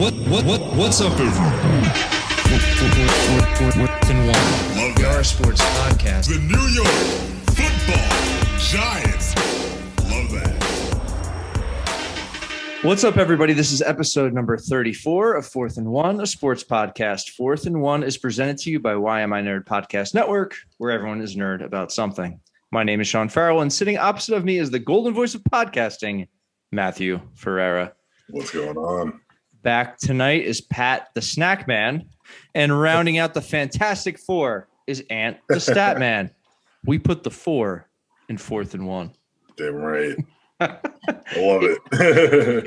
What's up, everyone? What's in one? Love that. Our sports podcast. The New York Football Giants. Love that. What's up, everybody? This is episode number 34 of Fourth and One, a sports podcast. Fourth and One is presented to you by Why Am I Nerd Podcast Network, where everyone is nerd about something. My name is Sean Farrell, and sitting opposite of me is the golden voice of podcasting, Matthew Ferreira. What's going on? Back tonight is Pat, the snack man, and rounding out the Fantastic Four is Ant, the stat man. We put the four in Fourth and One. Damn right. I love it.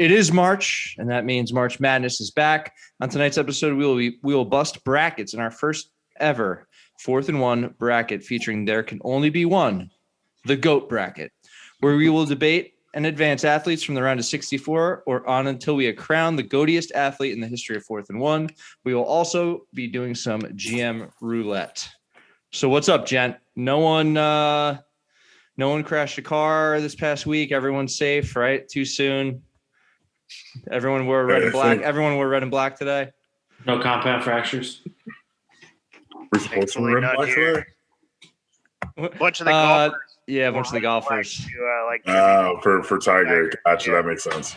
It is March, and that means March Madness is back. On tonight's episode, we will bust brackets in our first ever Fourth and One bracket featuring There Can Only Be One, the GOAT bracket, where we will debate and advance athletes from the round of 64 or on until we crown the GOATiest athlete in the history of Fourth and One. We will also be doing some GM roulette. So what's up, gent? No one crashed a car this past week. Everyone's safe, right? Too soon. Everyone wore red and black. Everyone wore red and black today. No compound fractures. We're supposed to run back today? Bunch of the golfers. Yeah, a bunch of the golfers. For Tiger. Gotcha. That makes sense.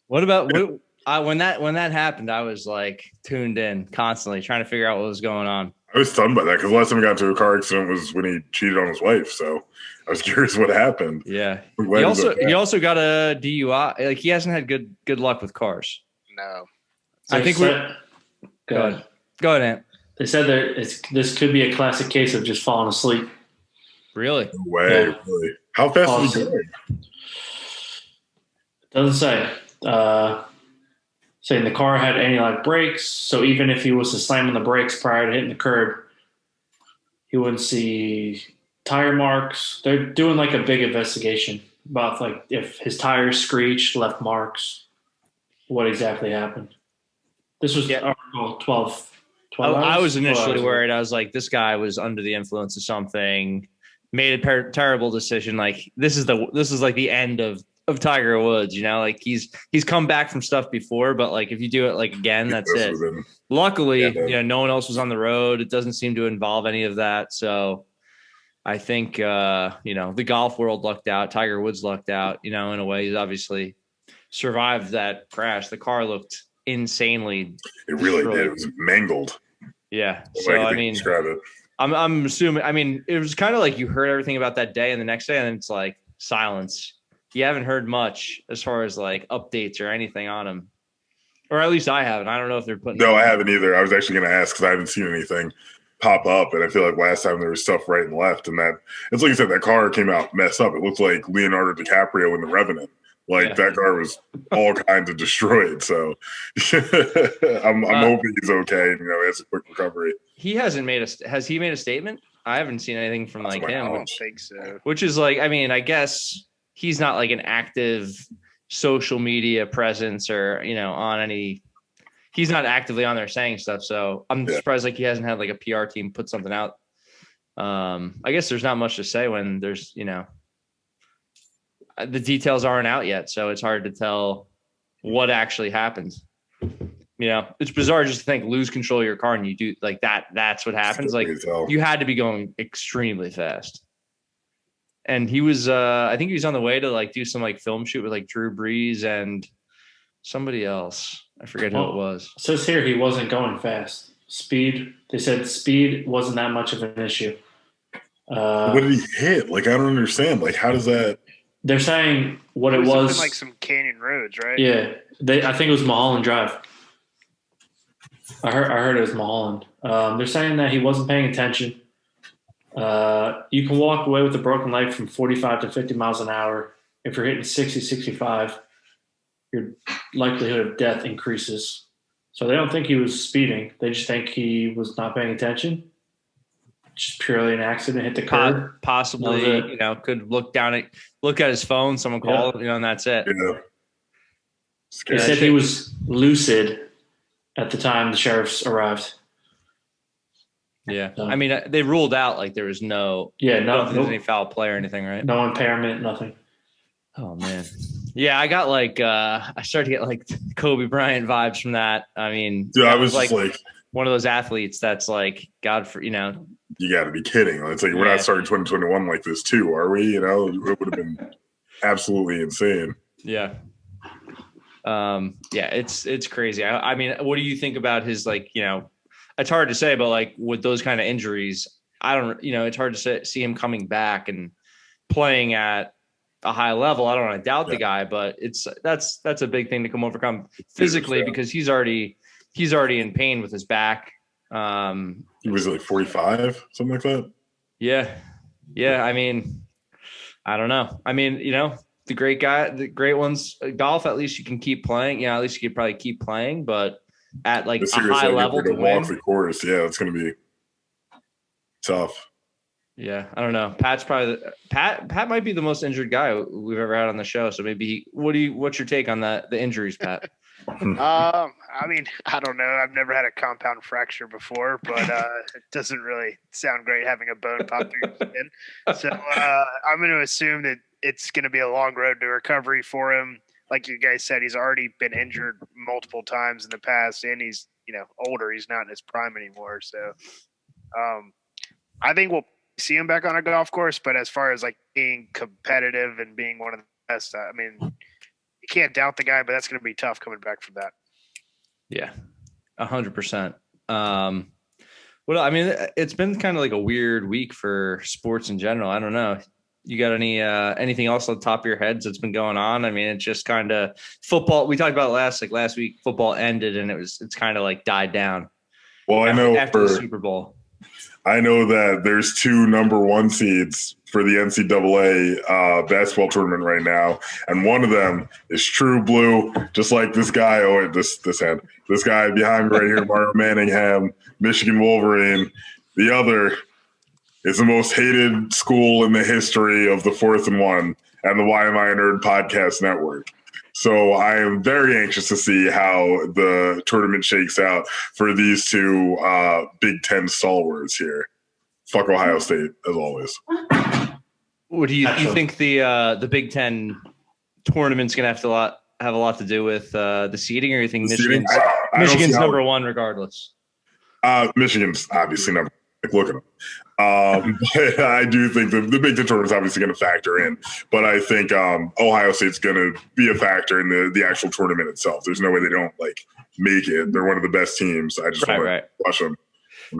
What about when that happened? I was like tuned in constantly, trying to figure out what was going on. I was stunned by that because the last time he got into a car accident was when he cheated on his wife. So I was curious what happened. Yeah. He also got a DUI. Like, he hasn't had good luck with cars. No. I think go ahead, Ant. They said that this could be a classic case of just falling asleep. Really? No way. Yeah. Really. How fast is he going? Doesn't say. Saying the car had any brakes, so even if he was to slam on the brakes prior to hitting the curb, he wouldn't see tire marks. They're doing a big investigation about if his tires screeched, left marks, what exactly happened. This was article 12 hours. I was initially worried. I was like, this guy was under the influence of something, made a terrible decision. This is the end of Tiger Woods, he's come back from stuff before, but if you do it again, that's it. Luckily, no one else was on the road. It doesn't seem to involve any of that. So I think, the golf world lucked out. Tiger Woods lucked out, in a way. He's obviously survived that crash. The car looked insanely. It really did. It was mangled. Yeah. So, describe it. I'm assuming, it was kind of like you heard everything about that day and the next day, and it's silence. You haven't heard much as far as updates or anything on him, or at least I haven't. I don't know if they're putting. No, I haven't either. I was actually going to ask because I haven't seen anything pop up, and I feel like last time there was stuff right and left, and that it's like you said, that car came out messed up. It looked like Leonardo DiCaprio in The Revenant. That car was all kinds of destroyed. So I'm hoping he's okay and has a quick recovery. He hasn't has he made a statement? I haven't seen anything from him. I don't think so. Which is I guess he's not an active social media presence or, on any, he's not actively on there saying stuff. So I'm surprised he hasn't had a PR team put something out. I guess there's not much to say when there's, the details aren't out yet. So it's hard to tell what actually happens. It's bizarre just to think lose control of your car and you do that. That's what happens. You had to be going extremely fast. And he was, I think he was on the way to do some film shoot with Drew Brees and somebody else. I forget who it was. It says here he wasn't going fast. Speed. They said speed wasn't that much of an issue. What did he hit? I don't understand. How does that? They're saying what it was. Some canyon roads, right? Yeah. I think it was Mulholland Drive. I heard it was Mulholland. They're saying that he wasn't paying attention. You can walk away with a broken leg from 45 to 50 miles an hour. If you're hitting 60, 65, your likelihood of death increases. So they don't think he was speeding. They just think he was not paying attention. Just purely an accident, hit the curb. Possibly, could look at his phone, someone called, and that's it. Yeah. They said he was lucid at the time the sheriffs arrived. Yeah. They ruled out there was no any foul play or anything, right? No impairment, nothing. Oh man. Yeah, I got I started to get like Kobe Bryant vibes from that. I mean, Dude, that I was just like, one of those athletes that's like, God for, you got to be kidding. It's like, we're Yeah. not starting 2021 like this too, are we? It would have been absolutely insane. Yeah. Yeah, it's crazy. I mean, what do you think about his it's hard to say, but like with those kind of injuries, I don't, it's hard to see him coming back and playing at a high level. I don't want to doubt the guy, but that's a big thing to come overcome physically because he's already in pain with his back. He was like 45, something like that. Yeah. I mean, I don't know. I mean, the great ones, golf, at least you can keep playing. Yeah, at least you could probably keep playing, but at like a high level to win. Walk the course, yeah, it's going to be tough. Yeah, I don't know. Pat's probably Pat might be the most injured guy we've ever had on the show. So maybe what's your take on that? The injuries, Pat? I mean, I don't know. I've never had a compound fracture before, but it doesn't really sound great having a bone pop through your skin. So I'm going to assume that it's going to be a long road to recovery for him. Like you guys said, he's already been injured multiple times in the past, and he's older. He's not in his prime anymore. So I think we'll see him back on a golf course. But as far as like being competitive and being one of the best, I mean, you can't doubt the guy, but that's going to be tough coming back from that. Yeah, 100%. Well, I mean, it's been kind of like a weird week for sports in general. I don't know. You got anything else on the top of your heads that's been going on? I mean, it's just kind of football. We talked about last week, football ended and it's kind of like died down. Well, I know after the Super Bowl. I know that there's 2 number 1 seeds for the NCAA basketball tournament right now, and one of them is True Blue, just like this guy. Oh, this guy behind me right here, Mario Manningham, Michigan Wolverine. The other is the most hated school in the history of the 4th and 1 and the Why Am I a Nerd podcast network. So I am very anxious to see how the tournament shakes out for these 2 Big Ten stalwarts here. Fuck Ohio State, as always. What do you think the Big Ten tournament's going to have a lot to do with the seeding, or you think Michigan's number 1 regardless? Michigan's obviously number 1. Like, look at them. But I do think the Big Ten tournament is obviously going to factor in, but I think Ohio State's going to be a factor in the actual tournament itself. There's no way they don't make it. They're one of the best teams. I just want to crush them.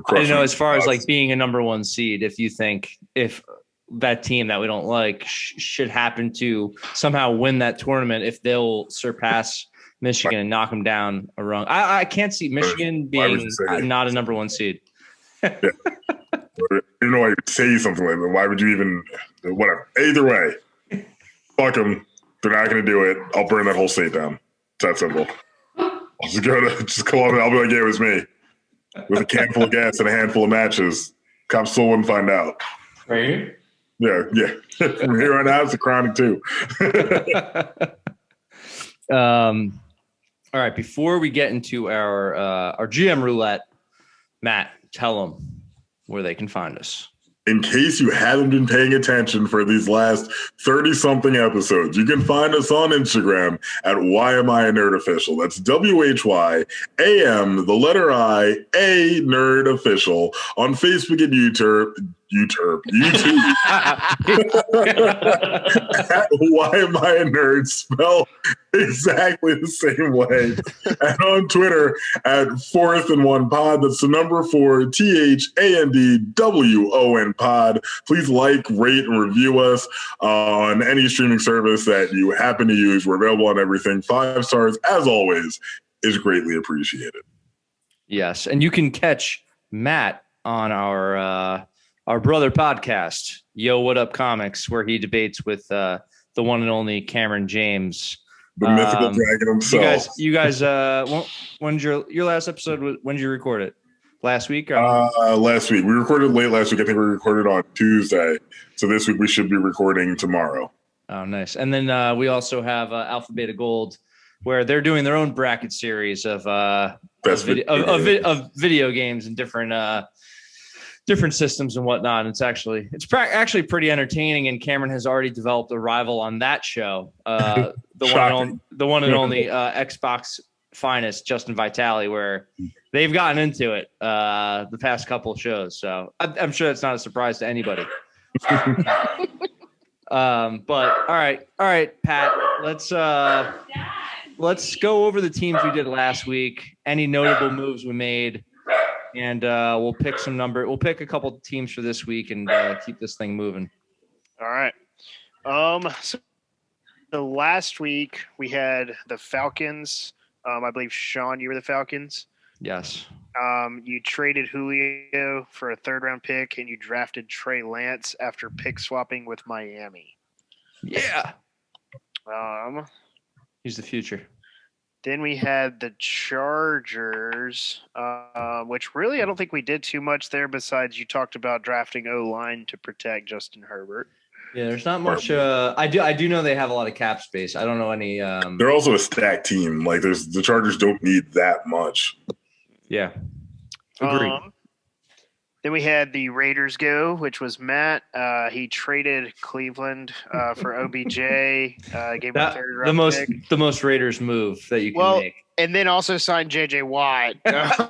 I don't know, as far as being a number 1 seed, if you think if that team that we don't like should happen to somehow win that tournament, if they'll surpass Michigan and knock them down a rung. I can't see Michigan being not a number 1 seed. Yeah. You know, I would say something like that. Why would you even? Whatever. Either way, fuck them. They're not going to do it. I'll burn that whole state down. It's that simple. I'll just call up and I'll be like, "Yeah, it was me," with a can full of gas and a handful of matches. Cops still wouldn't find out. Right? Yeah. From here on out, it's a chronic too. All right. Before we get into our GM roulette, Matt, tell them where they can find us. In case you haven't been paying attention for these last 30-something episodes, you can find us on Instagram at Why Am I a Nerd Official. That's WHYAM, the letter I, A Nerd Official. On Facebook and YouTube. At Why Am I a Nerd, spelled exactly the same way. And on Twitter at 4th and 1 pod. That's the number 4 THANDWON pod. Please like, rate, and review us on any streaming service that you happen to use. We're available on everything. 5 stars, as always, is greatly appreciated. Yes, and you can catch Matt on our brother podcast, Yo What Up Comics, where he debates with the one and only Cameron James, the mythical dragon himself. You guys, when's your last episode? When did you record it? Last week? Last week. We recorded late last week. I think we recorded on Tuesday. So this week we should be recording tomorrow. Oh, nice. And then we also have Alpha Beta Gold, where they're doing their own bracket series of video games and different different systems and whatnot. It's actually pretty entertaining. And Cameron has already developed a rival on that show. The one and only Xbox finest, Justin Vitale, where they've gotten into it the past couple of shows. So I'm sure that's not a surprise to anybody. But all right, Pat, let's go over the teams we did last week, any notable moves we made, and we'll pick a couple teams for this week and keep this thing moving. All right. So the last week we had the Falcons. I believe, Sean, you were the Falcons. Yes. You traded Julio for a third-round pick, and you drafted Trey Lance after pick swapping with Miami. Yeah. He's the future. Then we had the Chargers, which really I don't think we did too much there besides you talked about drafting O-line to protect Justin Herbert. Yeah, there's not much. I do know they have a lot of cap space. I don't know any. They're also a stacked team. Like the Chargers don't need that much. Yeah. Agreed. Then we had the Raiders go, which was Matt. He traded Cleveland for OBJ. Gave him a third round pick. The most Raiders move that you can make. And then also signed JJ Watt.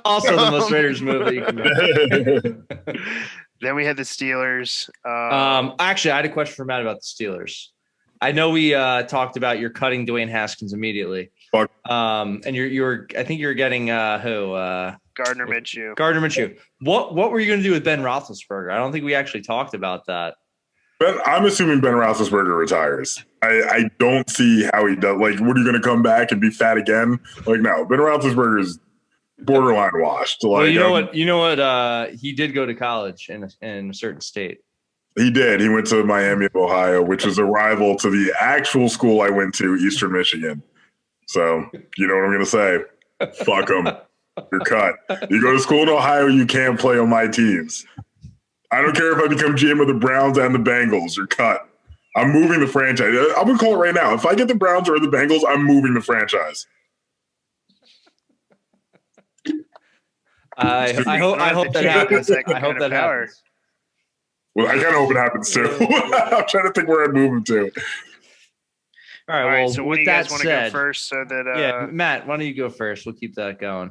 Also the most Raiders move that you can make. Then we had the Steelers. Actually, I had a question for Matt about the Steelers. I know we talked about you're cutting Dwayne Haskins immediately. Fuck. And I think you're getting who? Gardner Minshew. Gardner Minshew. What were you going to do with Ben Roethlisberger? I don't think we actually talked about that. I'm assuming Ben Roethlisberger retires. I don't see how he does. Like, what are you going to come back and be fat again? Like, no. Ben Roethlisberger is borderline washed. Like, well, you know what? He did go to college in a certain state. He did. He went to Miami of Ohio, which is a rival to the actual school I went to, Eastern Michigan. So, you know what I'm going to say? Fuck him. You're cut. You go to school in Ohio, you can't play on my teams. I don't care if I become GM of the Browns and the Bengals. You're cut. I'm moving the franchise. I'm going to call it right now. If I get the Browns or the Bengals, I'm moving the franchise. I hope that happens. I hope that happens. Well, I kind of hope it happens too. I'm trying to think where I'd move him to. All right. Well, so what do you guys want to go first? So that yeah, Matt, why don't you go first? We'll keep that going.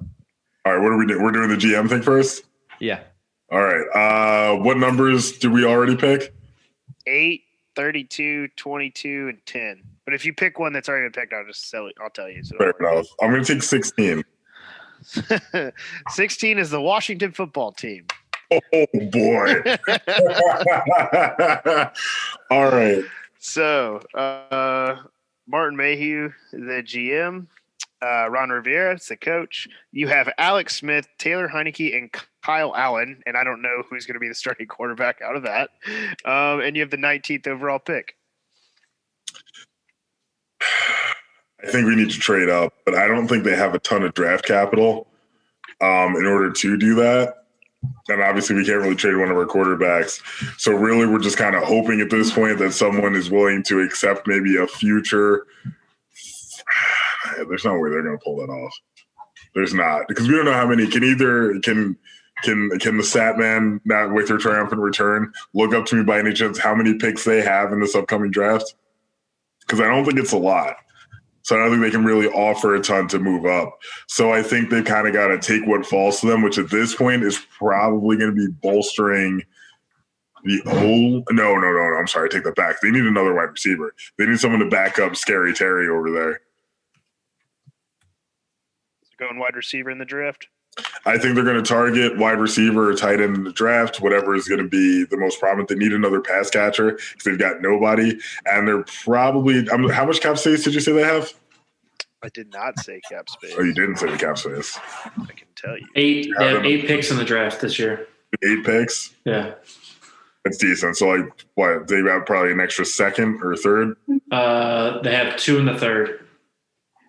All right. What are we doing? We're doing the GM thing first. Yeah. All right. What numbers did we already pick? 8, 32, 22, and 10. But if you pick one that's already been picked, I'll tell you. So fair enough. I'm going to take 16. 16 is the Washington football team. Oh boy. All right. So Martin Mayhew, the GM, Ron Rivera is the coach. You have Alex Smith, Taylor Heineke, and Kyle Allen, and I don't know who's going to be the starting quarterback out of that. And you have the 19th overall pick. I think we need to trade up, but I don't think they have a ton of draft capital in order to do that. And obviously we can't really trade one of our quarterbacks. So really we're just kind of hoping at this point that someone is willing to accept maybe a future. There's no way they're going to pull that off. There's not, because we don't know how many can the stat man, not with their triumphant return, look up to me by any chance how many picks they have in this upcoming draft? Because I don't think it's a lot. So I don't think they can really offer a ton to move up. So I think they kind of got to take what falls to them, which at this point is probably going to be bolstering the No, I'm sorry. I take that back. They need another wide receiver. They need someone to back up Scary Terry over there. Going wide receiver in the draft? I think they're going to target wide receiver or tight end in the draft, whatever is going to be the most prominent. They need another pass catcher because they've got nobody. And they're probably how much cap space did you say they have? I did not say cap space. Oh, you didn't say the cap space. I can tell you. 8. They have 8 picks in the draft this year. 8 picks? Yeah. That's decent. So, like, what? They have probably an extra second or third? They have 2 in the third.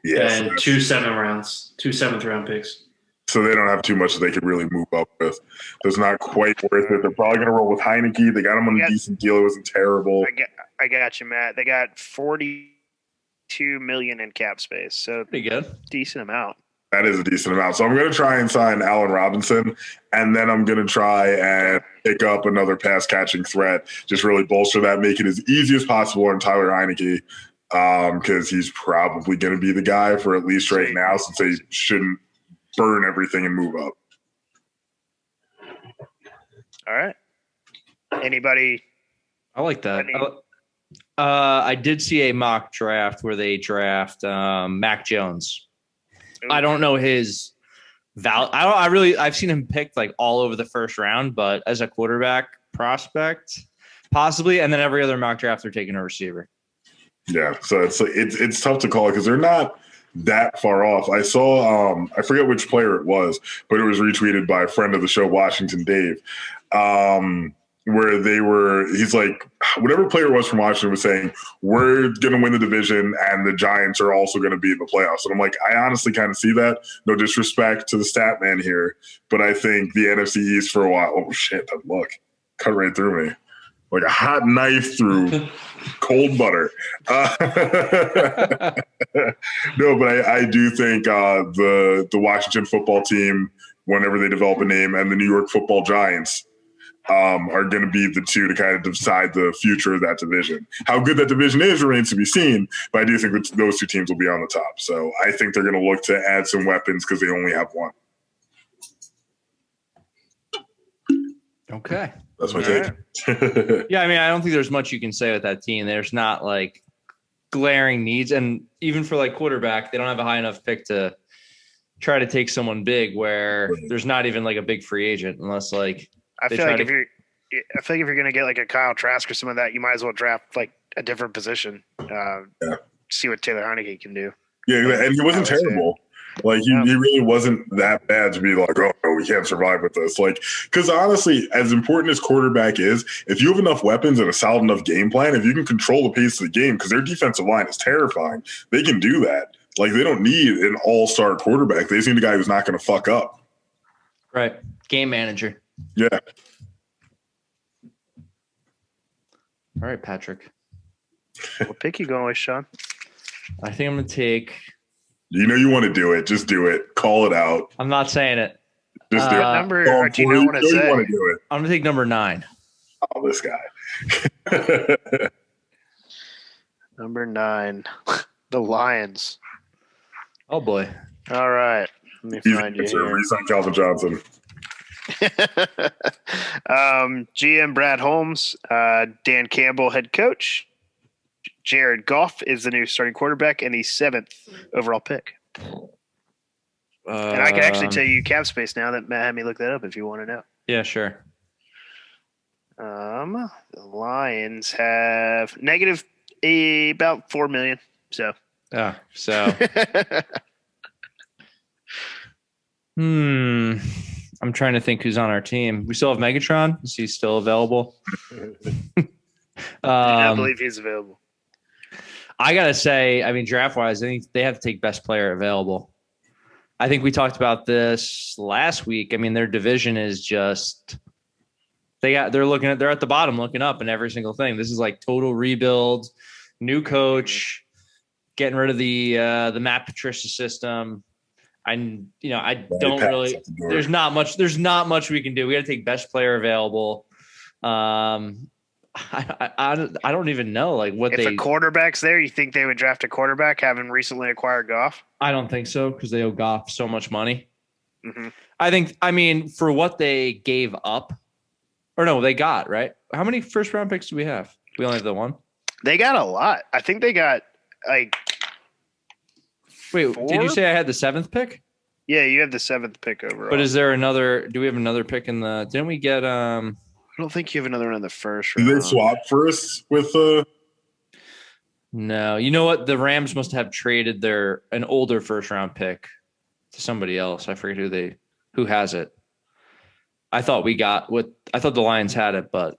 Yes. And 2 7th round picks. So they don't have too much that they could really move up with. That's not quite worth it. They're probably going to roll with Heineke. They got him on a decent deal. It wasn't terrible. I got you, Matt. They got $42 million in cap space. So pretty good. Decent amount. That is a decent amount. So I'm going to try and sign Allen Robinson, and then I'm going to try and pick up another pass catching threat, just really bolster that, make it as easy as possible on Tyler Heineke, because he's probably going to be the guy for at least right now, since they shouldn't burn everything and move up. All right. Anybody? I like that. I did see a mock draft where they draft Mac Jones. I don't know his value. I've seen him picked like all over the first round, but as a quarterback prospect, possibly. And then every other mock draft, they're taking a receiver. Yeah, so it's tough to call because they're not that far off. I saw I forget which player it was, but it was retweeted by a friend of the show, Washington Dave, where he's like, whatever player it was from Washington was saying, we're going to win the division and the Giants are also going to be in the playoffs. And I'm like, I honestly kind of see that. No disrespect to the stat man here, but I think the NFC East for a while, oh shit, look, cut right through me. Like a hot knife through cold butter. No, but I do think the Washington football team, whenever they develop a name, and the New York football Giants are going to be the two to kind of decide the future of that division. How good that division is remains to be seen, but I do think that those two teams will be on the top. So I think they're going to look to add some weapons because they only have one. Okay. That's my take. Yeah, I mean, I don't think there's much you can say with that team. There's not like glaring needs, and even for like quarterback, they don't have a high enough pick to try to take someone big. Where there's not even like a big free agent, unless like I feel like if you're going to get like a Kyle Trask or some of that, you might as well draft like a different position. See what Taylor Heineke can do. Yeah, and he wasn't terrible. Like, he really wasn't that bad to be like, oh, no, we can't survive with this. Like, because honestly, as important as quarterback is, if you have enough weapons and a solid enough game plan, if you can control the pace of the game, because their defensive line is terrifying, they can do that. Like, they don't need an all-star quarterback. They just need a guy who's not going to fuck up. Right. Game manager. Yeah. All right, Patrick. What pick you going with, Sean? I think I'm going to take – you know you want to do it. Just do it. Call it out. I'm not saying it. Just do it. What number do you not want to say? You want to do it. I'm going to take number 9. Oh, this guy. Number 9. The Lions. Oh, boy. All right. Let me find you here. Resign Calvin Johnson. GM Brad Holmes, Dan Campbell, head coach. Jared Goff is the new starting quarterback and the 7th overall pick. And I can actually tell you cap space now that Matt had me look that up if you want to know. Yeah, sure. The Lions have negative about $4 million. So. Yeah. So. I'm trying to think who's on our team. We still have Megatron. Is he still available? I believe he's available. I gotta say, I mean, draft wise, I think they have to take best player available. I think we talked about this last week. I mean, their division is just they're at the bottom looking up in every single thing. This is like total rebuild, new coach, getting rid of the Matt Patricia system. There's not much we can do. We got to take best player available. I don't even know like what if a quarterback's there, you think they would draft a quarterback having recently acquired Goff? I don't think so because they owe Goff so much money. Mm-hmm. I mean, for what they gave up, or no, they got right. How many first round picks do we have? We only have the one. They got a lot. I think they got like. Wait, 4? Did you say I had the 7th pick? Yeah, you have the 7th pick overall. But is there another? Do we have another pick in the? Didn't we get? I don't think you have another one in the first round. Did they swap first with No, you know what? The Rams must have traded an older first round pick to somebody else. I forget who has it. I thought the Lions had it, but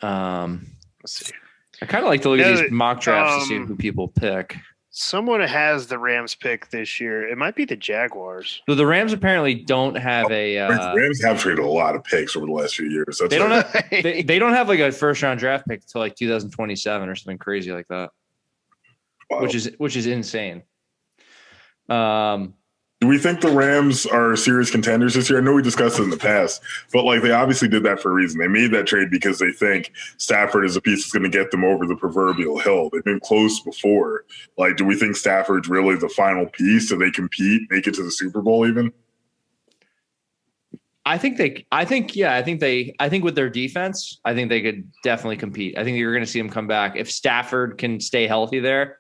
let's see. I kind of like to look at these mock drafts to see who people pick. Someone has the Rams pick this year. It might be the Jaguars. So the Rams apparently don't have a. Rams have traded a lot of picks over the last few years. They don't have like a first round draft pick until like 2027 or something crazy like that, wow. which is insane. But Do we think the Rams are serious contenders this year? I know we discussed it in the past, but like they obviously did that for a reason. They made that trade because they think Stafford is a piece that's going to get them over the proverbial hill. They've been close before. Like, do we think Stafford's really the final piece? Do they compete, make it to the Super Bowl even? I think with their defense, I think they could definitely compete. I think you're going to see them come back. If Stafford can stay healthy there,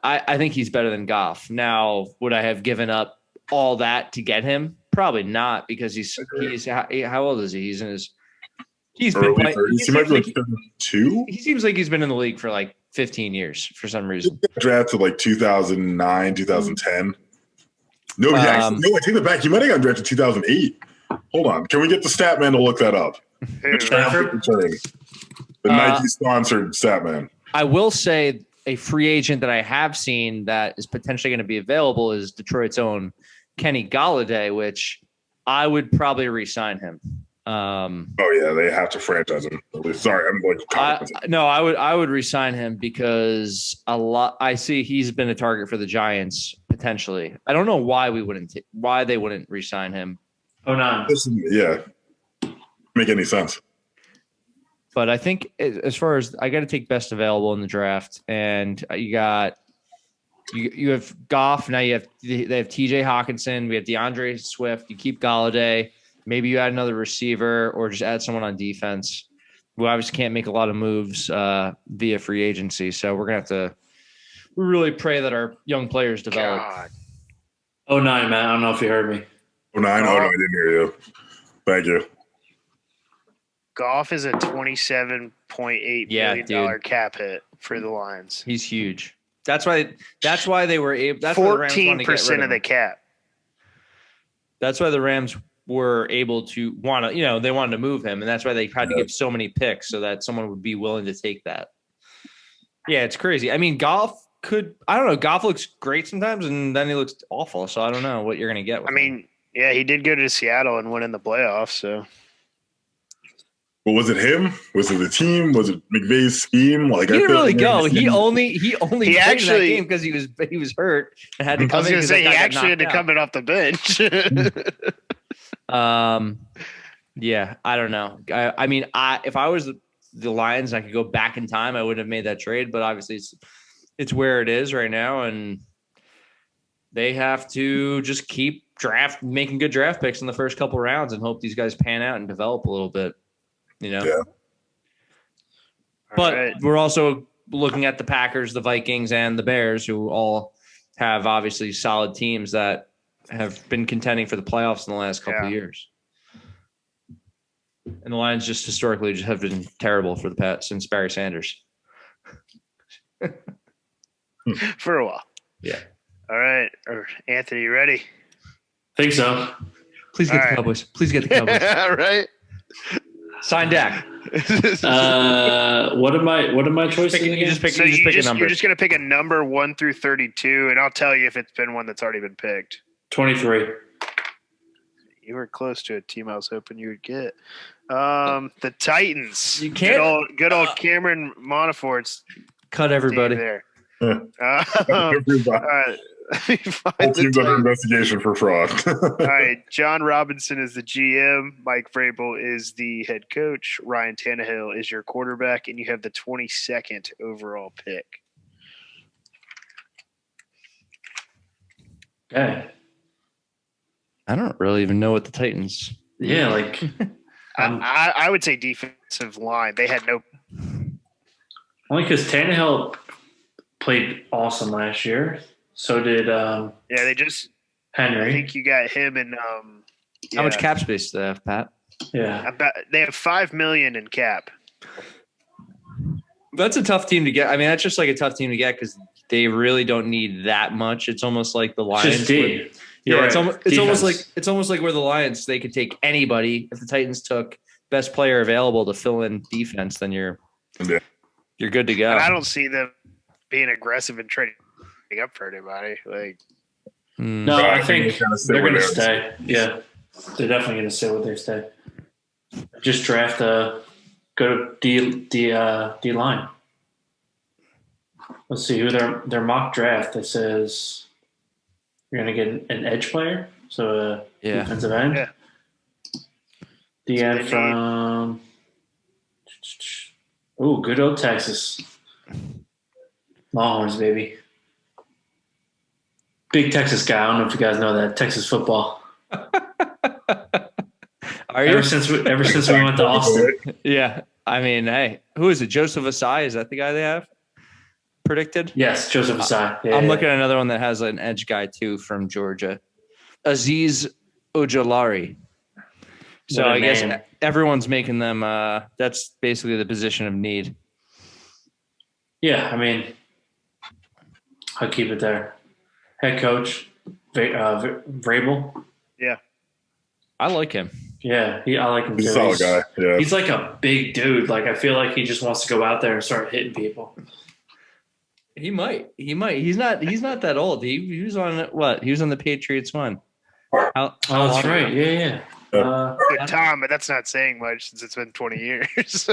I think he's better than Goff. Now, would I have given up all that to get him? Probably not, because he's how old is he? He's been playing. He might be like 32. He seems like he's been in the league for like 15 years for some reason. Drafted like 2009, 2010. No, I take that back. He might have gotten drafted 2008. Hold on. Can we get the stat man to look that up? The Nike sponsored stat man. I will say a free agent that I have seen that is potentially going to be available is Detroit's own Kenny Golladay, which I would probably re-sign him. They have to franchise him. Sorry, I'm like I would re-sign him because I see he's been a target for the Giants potentially. I don't know why they wouldn't re-sign him. Oh no, yeah, make any sense. But I think as far as I got to take best available in the draft, and you have Goff. Now they have T.J. Hawkinson. We have DeAndre Swift. You keep Golladay. Maybe you add another receiver or just add someone on defense. We obviously can't make a lot of moves via free agency, so we're gonna have to really pray that our young players develop. God. 09, man. I don't know if you heard me. 09? Oh, no, I didn't hear you. Thank you. Goff is a $27.8 million cap hit for the Lions. He's huge. That's why they were able. That's 14% of the cap. That's why the Rams were able to they wanted to move him, and that's why they had to give so many picks so that someone would be willing to take that. Yeah, it's crazy. I mean, Goff looks great sometimes, and then he looks awful. So I don't know what you're going to get with him. Yeah, he did go to Seattle and win in the playoffs. So, but was it him? Was it the team? Was it McVay's scheme? Like, he didn't really go. He only actually that game because he was hurt and had to come in. I was going to say he actually had to come in off the bench. Yeah, I don't know. I mean, if I was the Lions, I could go back in time. I wouldn't have made that trade, but obviously it's where it is right now, and they have to just keep making good draft picks in the first couple rounds and hope these guys pan out and develop a little bit. Yeah. But we're also looking at the Packers, the Vikings, and the Bears, who all have obviously solid teams that have been contending for the playoffs in the last couple of years. And the Lions just historically have been terrible for the past since Barry Sanders. For a while. Yeah. All right. Anthony, you ready? Think so. Please get the Cowboys. Please get the Cowboys. All right. Sign Dak. What am I choosing? You just pick a number. You're just going to pick a number 1 through 32, and I'll tell you if it's been one that's already been picked. 23. You were close to a team I was hoping you would get. The Titans. You can't. Good old Cameron Monafort's cut everybody there. Whole team's under investigation for fraud. All right. John Robinson is the GM. Mike Vrabel is the head coach. Ryan Tannehill is your quarterback, and you have the 22nd overall pick. Okay. I don't really even know what the Titans. Yeah, like I would say defensive line. They had no. Only because Tannehill played awesome last year. So did they just Henry. I think you got him and How much cap space do they have, Pat? Yeah, they have $5 million in cap. That's a tough team to get. I mean, that's just like a tough team to get because they really don't need that much. It's almost like the Lions. Just D. It's almost like where the Lions, they could take anybody. If the Titans took best player available to fill in defense, then you're good to go. And I don't see them being aggressive and trading up for anybody. No, I think they're going to stay. Yeah, they're definitely going to stay where they stay. Just draft go to D line. Let's see who their mock draft. It says You're going to get an edge player, so a Yeah. defensive end. Yeah. The So end they from good old Texas. Longhorns, baby. Big Texas guy. I don't know if you guys know that. Texas football. Are you? Ever since we went to Austin. Yeah. I mean, hey, who is it? Joseph Asai? Is that the guy they have predicted? Yes, Joseph Asai. Yeah, I'm yeah. looking at another one that has an edge guy too from Georgia, Aziz Ojolari. So What a I guess name. everyone's making them. That's basically the position of need. Yeah, I mean, I'll keep it there. Head coach, Vrabel. I like him. Yeah, I like him too. He's a solid guy. Yeah. He's like a big dude. Like, I feel like he just wants to go out there and start hitting people. He might. He's not that old. He was on what? He was on the Patriots one. How Oh, that's long right. ago? Yeah. Good time, but that's not saying much since it's been 20 years.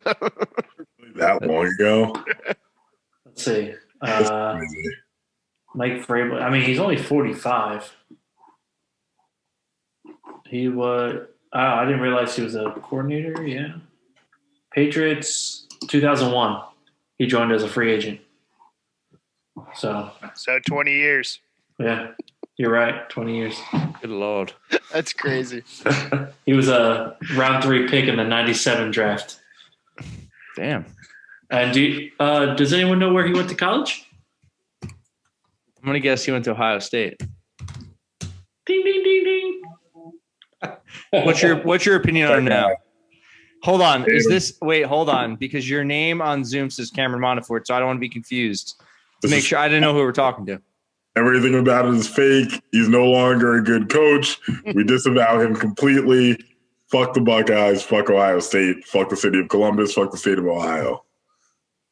That long ago. Let's see. That's crazy. Mike Vrabel. I mean, he's only 45. He was. I didn't realize he was a coordinator. Yeah. Patriots, 2001. He joined as a free agent. So, So 20 years. yeah, you're right. 20 years. Good lord. That's crazy. He was a round 3 pick in the 97 draft. Damn. And does anyone know where he went to college? I'm gonna guess he went to Ohio State. Ding, ding, ding, ding. What's your opinion on him now? Hold on. Hold on, because your name on Zoom says Cameron Montefiore, so I don't want to be confused. To make sure I didn't know who we were talking to. Everything about it is fake. He's no longer a good coach. We disavow him completely. Fuck the Buckeyes. Fuck Ohio State. Fuck the city of Columbus. Fuck the state of Ohio.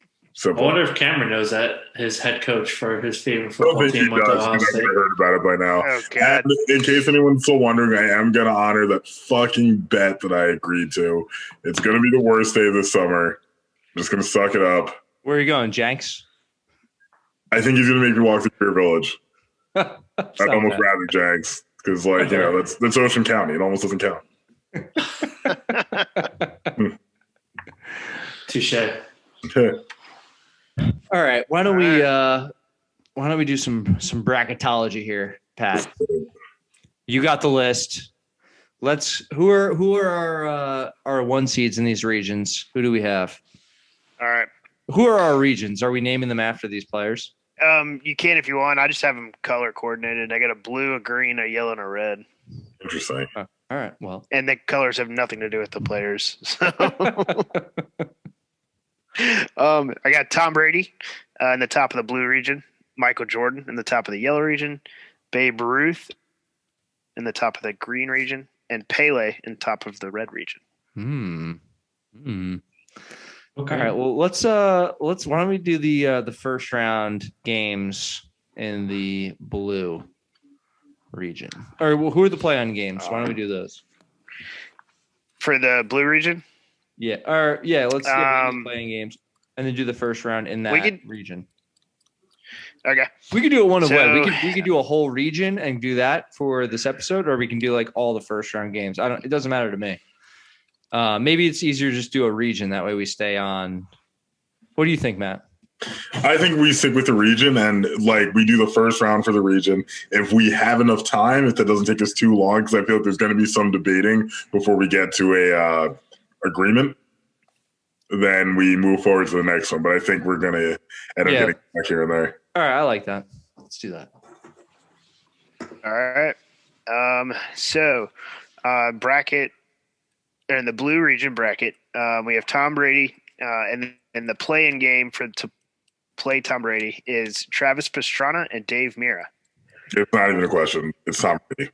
I Simple. wonder if Cameron knows that his head coach for his favorite I don't football think he team went to does. Ohio He's State. never heard about it by now. Oh, God. And in case anyone's still wondering, I am going to honor that fucking bet that I agreed to. It's going to be the worst day of this summer. I'm just going to suck it up. Where are you going, Jenks? I think he's going to make me walk through Pier Village. I'd Stop almost that. rather Jags because, like, you know, that's Ocean County. It almost doesn't count. Touche. All right. Why don't we do some bracketology here, Pat? You got the list. Who are our one seeds in these regions? Who do we have? All right. Who are our regions? Are we naming them after these players? You can if you want. I just have them color coordinated. I got a blue, a green, a yellow, and a red. Interesting. All right. Well, And the colors have nothing to do with the players. So. I got Tom Brady in the top of the blue region, Michael Jordan in the top of the yellow region, Babe Ruth in the top of the green region, and Pele in top of the red region. Okay. All right. Well, let's why don't we do the first round games in the blue region? Or who are the play-on games? Why don't we do those? For the blue region, Yeah. Or yeah, let's do playing games and then do the first round in that region. okay. We could do it one of So- way. We could do a whole region and do that for this episode, or we can do like all the first round games. It doesn't matter to me. Maybe it's easier to just do a region. That way we stay on. What do you think, Matt? I think we stick with the region and like we do the first round for the region. If we have enough time, if that doesn't take us too long, because I feel like there's going to be some debating before we get to a agreement, then we move forward to the next one. But I think we're going to end up getting back here and there. All right, I like that. Let's do that. All right. So bracket in the blue region bracket, we have Tom Brady, and the play-in game to play Tom Brady is Travis Pastrana and Dave Mira. It's not even a question. It's Tom Brady.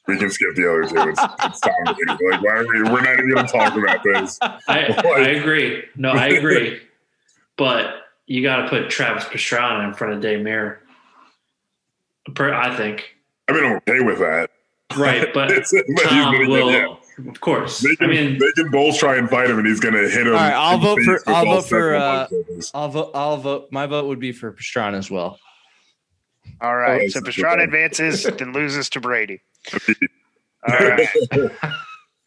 We can skip the other two. It's Tom Brady. Like, why are we're not even going to talk about this. I agree. No, I agree. But you got to put Travis Pastrana in front of Dave Mira. I think. I mean, I'm okay with that. Right, but Tom will, of course. They can both try and fight him, and he's going to hit him. All right, I'll vote for. My I'll vote. My vote would be for Pastrana as well. All right. Oh, So that's Pastrana okay. advances, then loses to Brady. All right.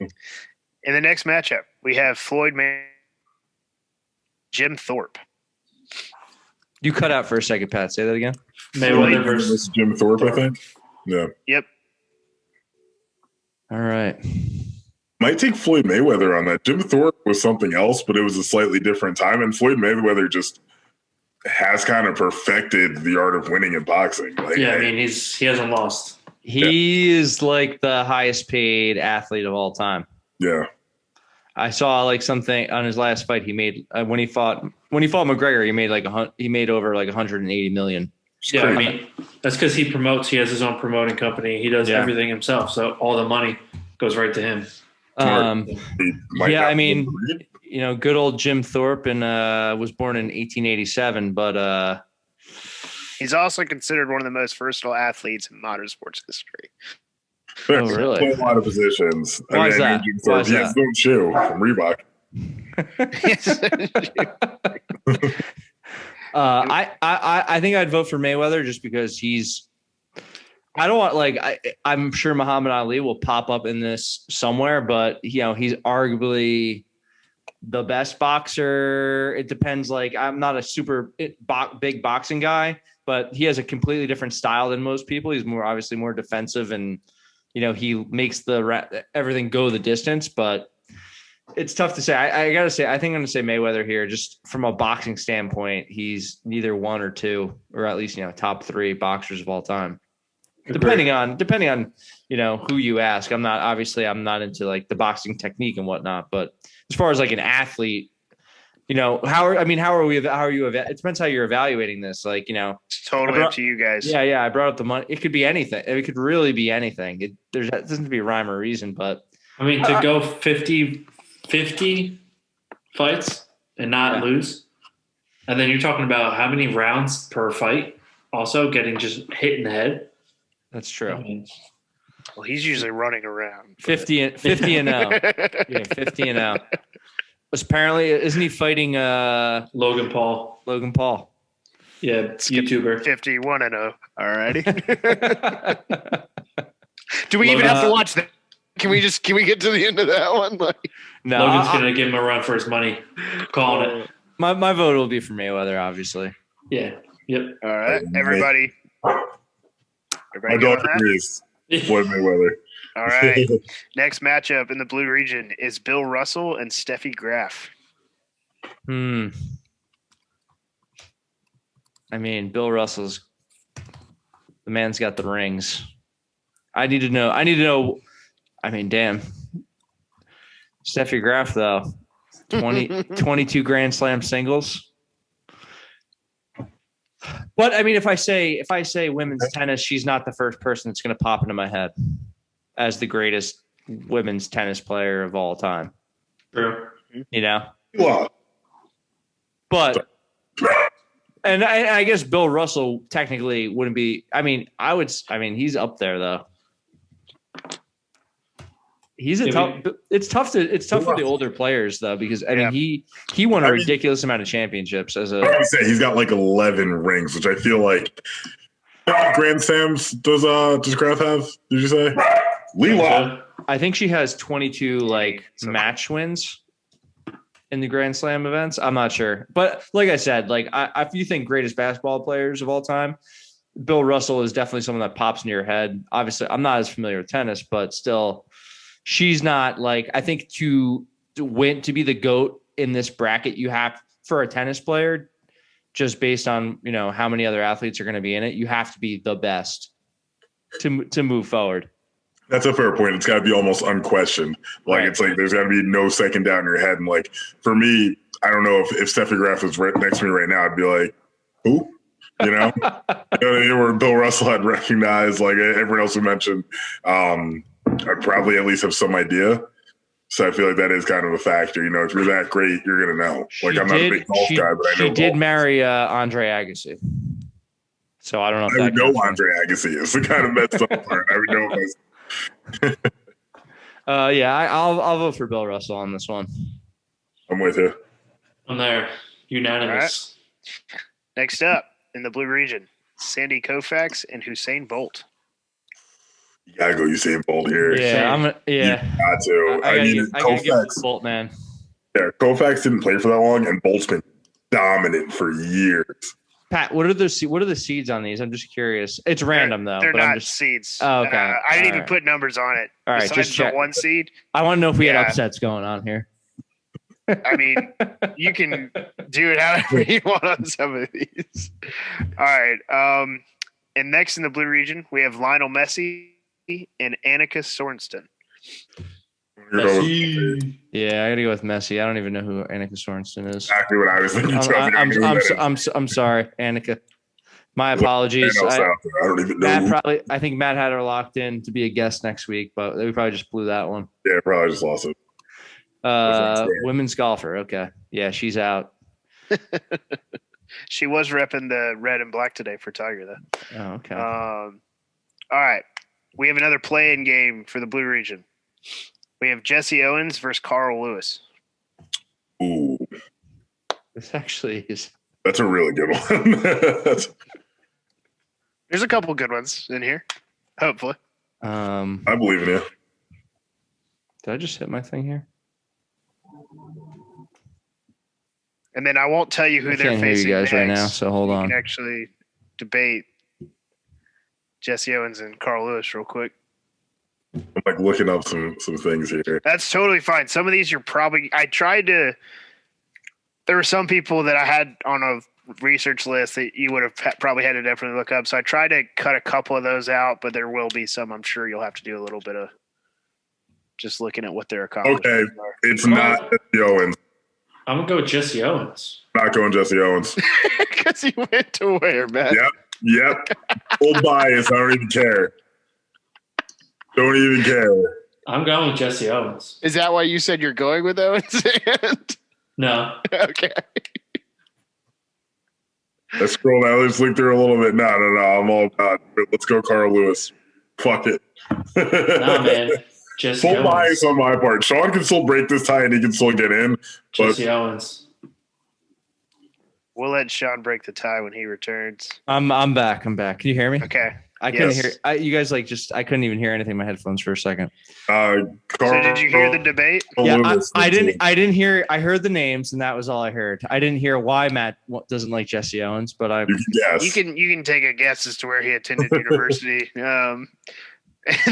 In the next matchup, we have Jim Thorpe. You cut out for a second, Pat. Say that again. Mayweather versus Jim Thorpe, I think. Yeah. Yep. All right. Might take Floyd Mayweather on that. Jim Thorpe was something else, but it was a slightly different time. And Floyd Mayweather just has kind of perfected the art of winning in boxing. Like, yeah, I mean he hasn't lost. He is like the highest paid athlete of all time. yeah. I saw like something on his last fight. He made when he fought McGregor. He made over like 180 million. It's Yeah, I crazy. mean that's because he promotes. He has his own promoting company. He does Yeah. everything himself, so all the money goes right to him. He might yeah, not I mean, be- good old Jim Thorpe, and was born in 1887. But He's also considered one of the most versatile athletes in modern sports history. oh, really? Play a lot of positions. Why is that? Jim Why Thorpe, is he has his own shoe from Reebok. I think I'd vote for Mayweather just because I don't want I'm sure Muhammad Ali will pop up in this somewhere, but he's arguably the best boxer. It depends. Like, I'm not a super big boxing guy, but he has a completely different style than most people. He's obviously more defensive, and he makes everything go the distance. But it's tough to say. I gotta say, I think I'm gonna say Mayweather here, just from a boxing standpoint. He's neither one or two, or at least top three boxers of all time. Depending on who you ask. I'm not into like the boxing technique and whatnot, but as far as like an athlete, how are you? It depends how you're evaluating this. Like, It's totally up to you guys. yeah. I brought up the money. It could be anything. It could really be anything. It doesn't be a rhyme or reason, but I mean, to go 50 fights and not lose, and then you're talking about how many rounds per fight. Also, getting just hit in the head. that's true. I mean, Well, he's usually running around. 50 and 0. Yeah, 50 and 0. Apparently, isn't he fighting Logan Paul. Logan Paul? Yeah, YouTuber. 51 and 0. All righty. Do we even have to watch that? Can we get to the end of that one? No, Logan's going to give him a run for his money. Calling it. my vote will be for Mayweather, obviously. Yeah. Yep. All right, everybody. My Everybody good dog on that? agrees. Floyd Mayweather. All right. Next matchup in the blue region is Bill Russell and Steffi Graf. I mean, Bill Russell's the man's got the rings. I need to know. I mean, damn. Steffi Graf, though, 22 Grand Slam singles. But I mean, if I say women's tennis, she's not the first person that's going to pop into my head as the greatest women's tennis player of all time. True. Wow. But and I guess Bill Russell technically wouldn't be. I mean, he's up there though. He's a tough. It's tough for the older players though, because I mean he won a ridiculous amount of championships as a. I would say he's got like 11 rings, which I feel like Grand Slams does Graf have? Did you say? Leela. I think she has 22 match wins in the Grand Slam events. I'm not sure, but like I said, if you think greatest basketball players of all time, Bill Russell is definitely someone that pops into your head. Obviously, I'm not as familiar with tennis, but still. She's not I think to win, to be the GOAT in this bracket, you have for a tennis player, just based on, how many other athletes are going to be in it. You have to be the best to move forward. That's a fair point. It's got to be almost unquestioned. It's there's got to be no second doubt in your head. And for me, I don't know if Steffi Graf was right next to me right now, I'd be like, who? Where Bill Russell had recognized, everyone else who mentioned, I'd probably at least have some idea. So I feel like that is kind of a factor. If you're that great, you're going to know. I'm not a big golf guy, but I know she did golf. marry Andre Agassi. So I don't know if I that would know counts. Andre Agassi is the kind of messed up part. I would know I'll vote for Bill Russell on this one. I'm with you. I'm there. Unanimous. Next up in the blue region, Sandy Koufax, and Hussein Bolt. You gotta go Usain Bolt here. Yeah, You got to. I mean, gotta give Koufax. Bolt, man. Yeah, Koufax didn't play for that long, and Bolt's been dominant for years. Pat, what are the seeds on these? I'm just curious. It's random though. They're but not I'm just. seeds. Oh, okay. I didn't All even right. put numbers on it. All right, Besides just check. the 1 seed. I want to know if we had Yeah. upsets going on here. I mean, you can do it however you want on some of these. All right. And next in the blue region, we have Lionel Messi and Annika Sorensen. You're going Yeah, I gotta go with Messi. I don't even know who Annika Sorensen is. exactly what I was thinking. too. I think I'm sorry, Annika. My apologies. I don't even know. I think Matt had her locked in to be a guest next week, but we probably just blew that one. Yeah, probably just lost it. Women's golfer. Okay. Yeah, she's out. She was repping the red and black today for Tiger, though. Oh, okay. All right. We have another play-in game for the blue region. We have Jesse Owens versus Carl Lewis. Ooh, This actually is. that's a really good one. There's a couple good ones in here, hopefully. I believe in you. Did I just hit my thing here? And then I won't tell you who I they're can't hear you facing guys right next. now, so hold We on. can actually debate Jesse Owens and Carl Lewis real quick. I'm like looking up some things here. That's totally fine. Some of these you're probably – I tried to – there were some people that I had on a research list that you would have probably had to definitely look up. So I tried to cut a couple of those out, but there will be some I'm sure you'll have to do a little bit of just looking at what their accomplishments are. It's not Jesse Owens. I'm gonna go with Jesse Owens. Not going Jesse Owens. Because he went to where, man? Yep. Full bias. I don't even care. Don't even care. I'm going with Jesse Owens. Is that why you said you're going with Owens? No, Okay. Let's scroll down. Let's look through a little bit. No. I'm all about it. Let's go Carl Lewis. Fuck it. no, man. Jesse Full Owens. bias on my part. Sean can still break this tie and he can still get in. Jesse Owens. We'll let Sean break the tie when he returns. I'm back. Can you hear me? Okay. I couldn't Yes. hear. You guys I couldn't even hear anything in my headphones for a second. Carl So did you hear the debate? Yeah, Lewis. I didn't hear. I heard the names, and that was all I heard. I didn't hear why Matt doesn't like Jesse Owens, but I. You can guess. You can take a guess as to where he attended university. And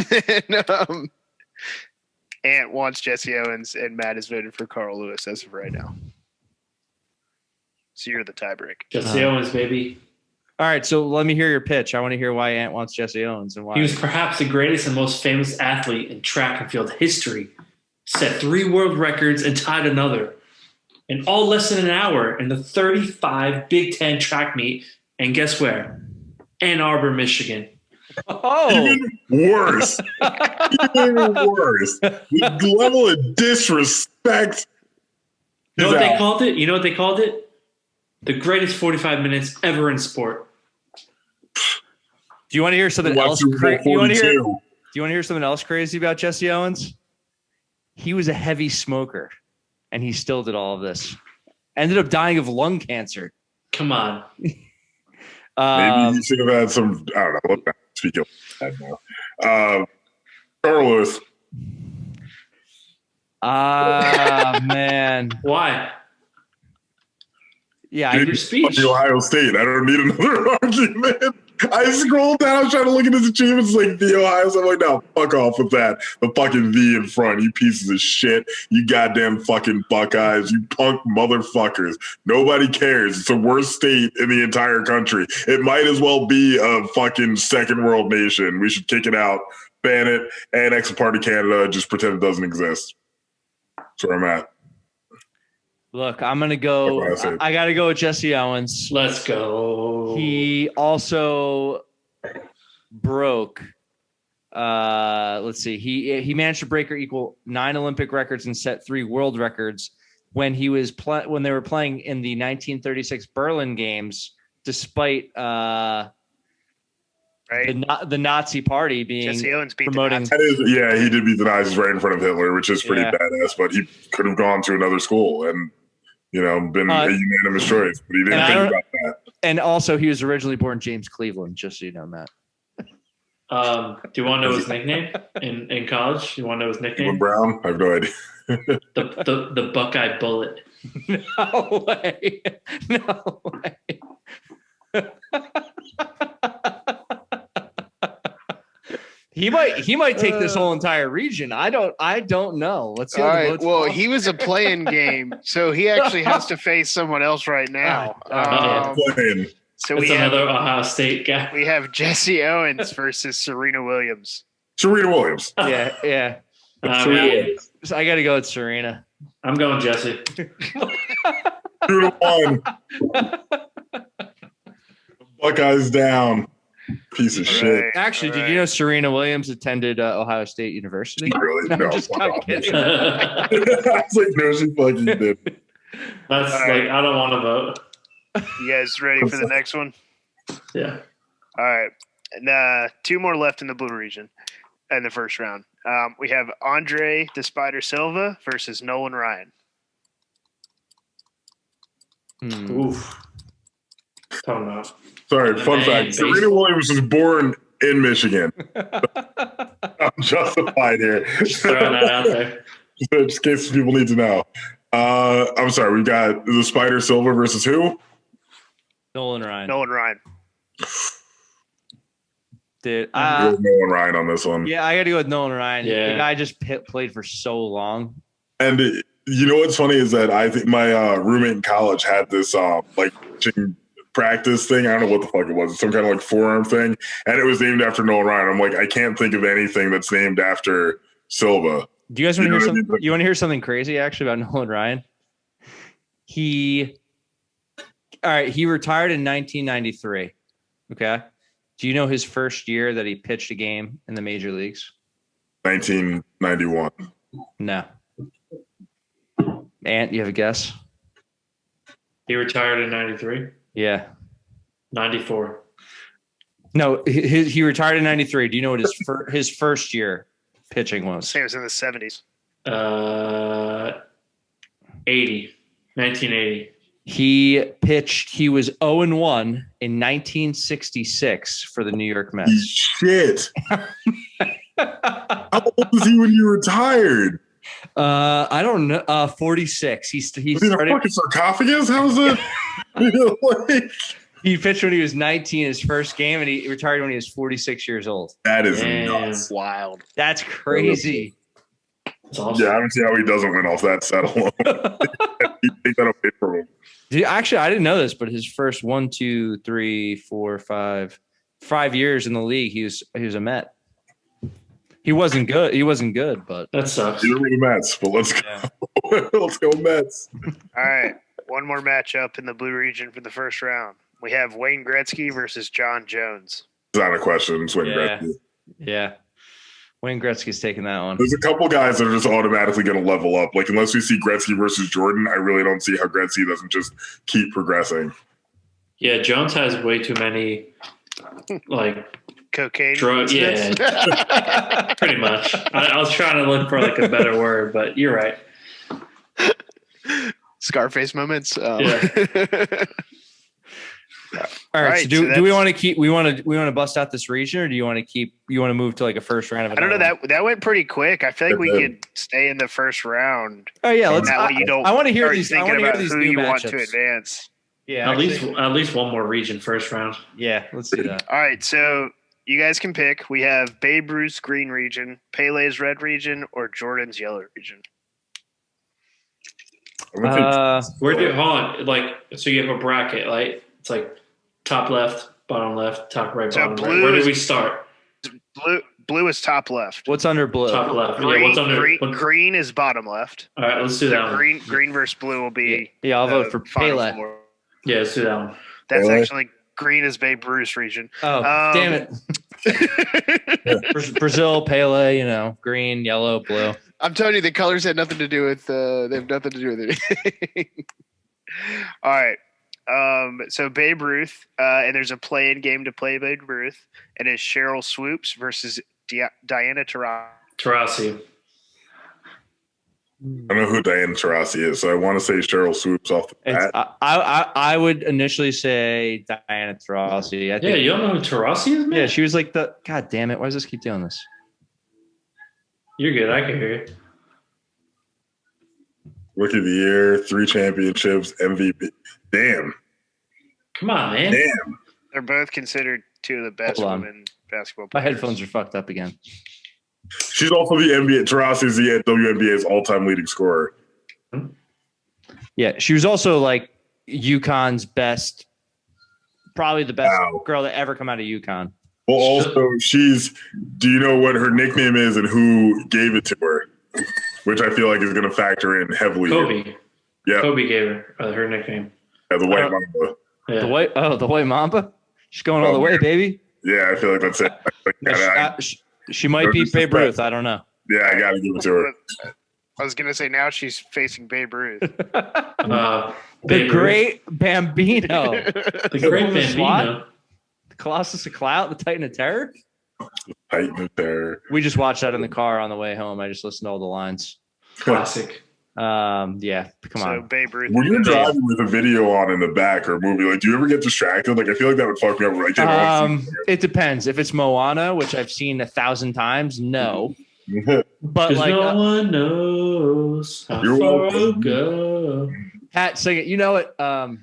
then Ant wants Jesse Owens, and Matt has voted for Carl Lewis as of right now. So you're the tiebreak. Jesse Owens, baby. All right, so let me hear your pitch. I want to hear why Ant wants Jesse Owens and why. He was perhaps the greatest and most famous athlete in track and field history. Set 3 world records and tied another. In all less than an hour in the 35 Big Ten track meet. And guess where? Ann Arbor, Michigan. Oh, Even worse. Even worse. The level of disrespect. You know is what they out. called it? You know what they called it? The greatest 45 minutes ever in sport. do you want to hear something Watch else? Super Bowl Do you want to 42. hear? Do you want to hear something else crazy about Jesse Owens? He was a heavy smoker, and he still did all of this. Ended up dying of lung cancer. Come on. Maybe you should have had some. I don't know. Look, speaking of that now. Carl Lewis. Man. Why? Yeah, Dude, your speech. Ohio State. I don't need another argument. I scrolled down, I was trying to look at his achievements like the Ohio State. I'm like, no, fuck off with that. The fucking V in front, you pieces of shit. You goddamn fucking Buckeyes. You punk motherfuckers. Nobody cares. It's the worst state in the entire country. It might as well be a fucking second world nation. We should kick it out, ban it, annex a part of Canada, just pretend it doesn't exist. That's where I'm at. Look, I'm gonna go. I got to go with Jesse Owens. Let's go. He also broke. Let's see. He managed to break or equal 9 Olympic records and set 3 world records when he was when they were playing in the 1936 Berlin Games, despite Right? the Nazi Party being Jesse Owens beat promoting. the Nazis. Yeah, he did beat the Nazis right in front of Hitler, which is pretty Yeah. badass. But he could have gone to another school and, been a unanimous choice. But he didn't and I think don't- about that. And also, he was originally born James Cleveland, just so you know, Matt. Do you want to know his nickname in college? You want to know his Cleveland nickname? Brown. I have no idea. The Buckeye Bullet. No way. No way. He might take this whole entire region. I don't know. Let's see All how the right. votes Well, fall. he was a play-in game, so he actually has to face someone else right now. Playing. So It's we have another Ohio State guy. we have Jesse Owens versus Serena Williams. Serena Williams. Yeah. Yeah. So I got to go with Serena. I'm going Jesse. 2-1. Buckeyes down. Piece of shit. Right, Actually, all did right. you know Serena Williams attended Ohio State University? Not really. No, No, I'm just fuck I'm off. kidding. I was like, no, she fucking did. That's All like right. I don't want to vote. You guys ready for the next one? Yeah. All right. And, 2 more left in the blue region in the first round. We have Andre the Spider Silva versus Nolan Ryan. Oof. Don't know. Sorry, fun Man, fact. baseball. Serena Williams was born in Michigan. I'm justified here. Just throwing that out there. Just in case people need to know. I'm sorry, we've got the Spider Silver versus who? Nolan Ryan. Nolan Ryan. Dude, Nolan Ryan on this one. yeah, I got to go with Nolan Ryan. Yeah. The guy just played for so long. And you know what's funny is that I think my roommate in college had this like practice thing. I don't know what the fuck it was. Some kind of like forearm thing. And it was named after Nolan Ryan. I'm like, I can't think of anything that's named after Silva. Do you guys want to You know hear what I something? mean? You want to hear something crazy actually about Nolan Ryan? He retired in 1993. Okay. Do you know his first year that he pitched a game in the major leagues? 1991. No. Ant, you have a guess? He retired in 93, Yeah. 94. No, he retired in 93. Do you know what his first year pitching was? Say it was in the 70s. 1980. He was 0-1 in 1966 for the New York Mets. Shit. How old was he when you retired? I don't know. 46. He Was he in a started. fucking sarcophagus? How's it? Like, He pitched when he was 19 his first game, and he retired when he was 46 years old. that is Damn. nuts. Wild. That's crazy. That's awesome. Yeah, I don't see how he doesn't win off that set alone. You take that away from him. Actually, I didn't know this, but his first 5 years in the league, he was a Met. He wasn't good, but That sucks. You're the Mets, but let's go. Let's go Mets. All right. One more matchup in the blue region for the first round. We have Wayne Gretzky versus John Jones. It's not a question. It's Wayne Yeah. Gretzky. yeah, Wayne Gretzky's taking that one. There's a couple guys that are just automatically going to level up. Like, unless we see Gretzky versus Jordan, I really don't see how Gretzky doesn't just keep progressing. Yeah, Jones has way too many, like, Cocaine. drug. Yeah, pretty much. I was trying to look for like a better word, but you're right. Scarface moments. Yeah. All right. Right, So so do we want to keep? We want to bust out this region, or do you want to keep? You want to move to like a first round of? I don't know. another one? That went pretty quick. I feel like we It could stay in the first round. Oh yeah. Let's. That way you don't I want to hear start these. I thinking want to hear about these who new you want to matchups. advance. Yeah. At actually, least one more region first round. Yeah. Let's do that. All right. So you guys can pick. We have Babe Ruth's green region, Pele's red region, or Jordan's yellow region. I'm gonna take- Where do hold on? Like, so you have a bracket, like it's like top left, bottom left, top right, So bottom right. blue Where do is- we start? Blue is top left. What's under blue? Top left. Green, Yeah, what's under? green is bottom left. All right, let's do that one. Green versus blue will be. Yeah, I'll vote for Final Pele. Four. Yeah, let's do that one. That's Pele? actually green is Babe Ruth's region. Oh, damn it! Brazil, Pele. Green, yellow, blue. I'm telling you, the colors had nothing to do with. They have nothing to do with it. All right. So Babe Ruth, and there's a play-in game to play Babe Ruth, and it's Cheryl Swoops versus Diana Taurasi. Tarasi. I don't know who Diana Taurasi is, so I want to say Cheryl Swoops off the It's, bat. I would initially say Diana Taurasi. I Yeah, think, you don't know who Tarasi is, man? yeah, she was like the. God damn it! Why does this keep doing this? You're good. I can hear you. Rookie of the year, 3 championships, MVP. Damn. Come on, man. Damn. They're both considered two of the best Hold on. women basketball My players. headphones are fucked up again. She's also the NBA. Taurasi is the WNBA's all-time leading scorer. Yeah, she was also like UConn's best, probably the best Wow. girl to ever come out of UConn. Well, also, do you know what her nickname is and who gave it to her? Which I feel like is going to factor in heavily. Kobe. Yeah. Kobe gave her nickname. Yeah, the White Uh, Mamba. Yeah. The white mamba. She's going all the way, baby. Yeah, I feel like that's it. She might beat Babe Ruth. I don't know. Yeah, I got to give it to her. I was gonna say now she's facing Babe Ruth. The Babe Ruth. great Bambino, The great the SWAT? Bambino. the Colossus of Clout, the Titan of Terror. Titan of Terror. We just watched that in the car on the way home. I just listened to all the lines. Classic. Yeah, come So on. Babe Ruth. When you're driving with a video on in the back or a movie, like, do you ever get distracted? Like, I feel like that would fuck me up. Like, It depends. If it's Moana, which I've seen 1,000 times, no. But Because like no one knows how You're far welcome. I'll go. Pat, sing it. You know it. I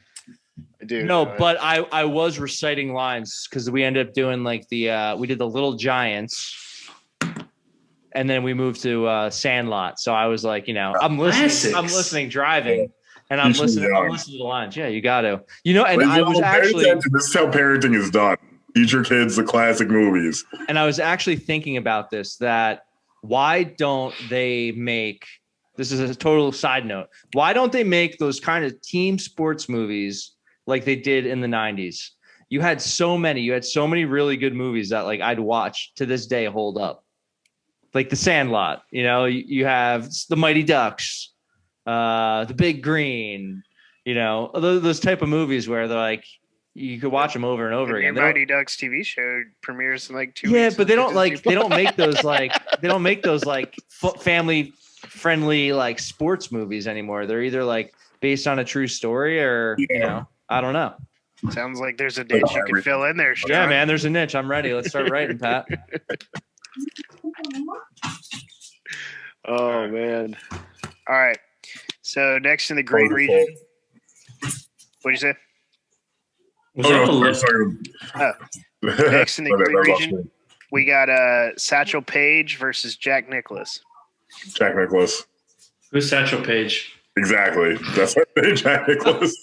do. No, but I was reciting lines because we ended up doing like we did the Little Giants, and then we moved to Sandlot. So I was like, I'm listening. Classics. I'm listening driving, and I'm You should listening. be I'm young. listening to the lines. Yeah, you got to. And Ladies I and was gentlemen, pay actually, attention. This is how parenting is done. Teach your kids the classic movies. and I was actually thinking about this. That why don't they make? This is a total side note. Why don't they make those kind of team sports movies like they did in the 90s? You had so many really good movies that like I'd watch to this day hold up. Like The Sandlot, you have The Mighty Ducks, The Big Green, those type of movies where they're like, you could watch them over and over the again. Mighty Ducks TV show premieres in like 2 Yeah, weeks. but they don't make those like family friendly like sports movies anymore. They're either like based on a true story or, I don't know. Sounds like there's a niche you can fill in there, Sean. Yeah, man, there's a niche. I'm ready. Let's start writing, Pat. Oh man. All right. So next in the green region, what'd you say? Was that the no, list? sorry. Next in the Okay, green that was region, we got Satchel Paige versus Jack Nicklaus. Jack Nicklaus. Who's Satchel Paige? Exactly. That's what they Jack Nicklaus.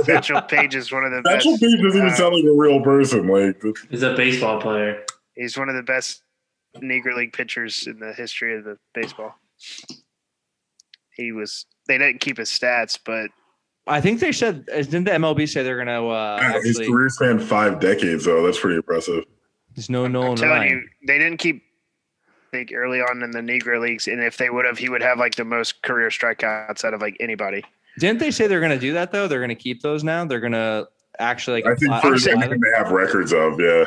Satchel Paige is one of the best. Satchel Paige doesn't even sound like a real person. Like, He's a baseball player. He's one of the best Negro League pitchers in the history of the baseball. They didn't keep his stats, but I think they said, didn't the MLB say they're going to his actually, career spanned 5 decades, though. That's pretty impressive. there's no I'm Nolan telling Ryan. you, they didn't keep like early on in the Negro Leagues, and if they would have, he would have like the most career strikeouts out of like anybody. Didn't they say they're going to do that though? They're going to keep those now. They're going to actually like I think for anything they have records of, yeah.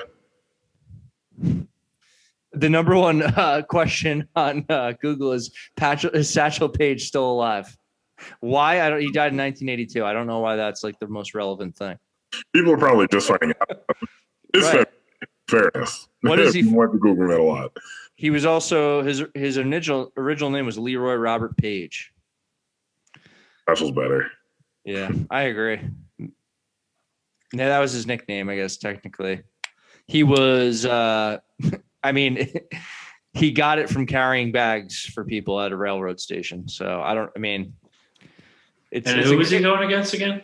the number one question on Google is Satchel Paige still alive? Why? He died in 1982. I don't know why that's like the most relevant thing. People are probably just finding out. It's Right. fairness. What is he- You want to Google that a lot. He was also his original name was Leroy Robert Page. Satchel's better. Yeah, I agree. Yeah, that was his nickname, I guess, technically. He was, he got it from carrying bags for people at a railroad station. So And who was he going against again?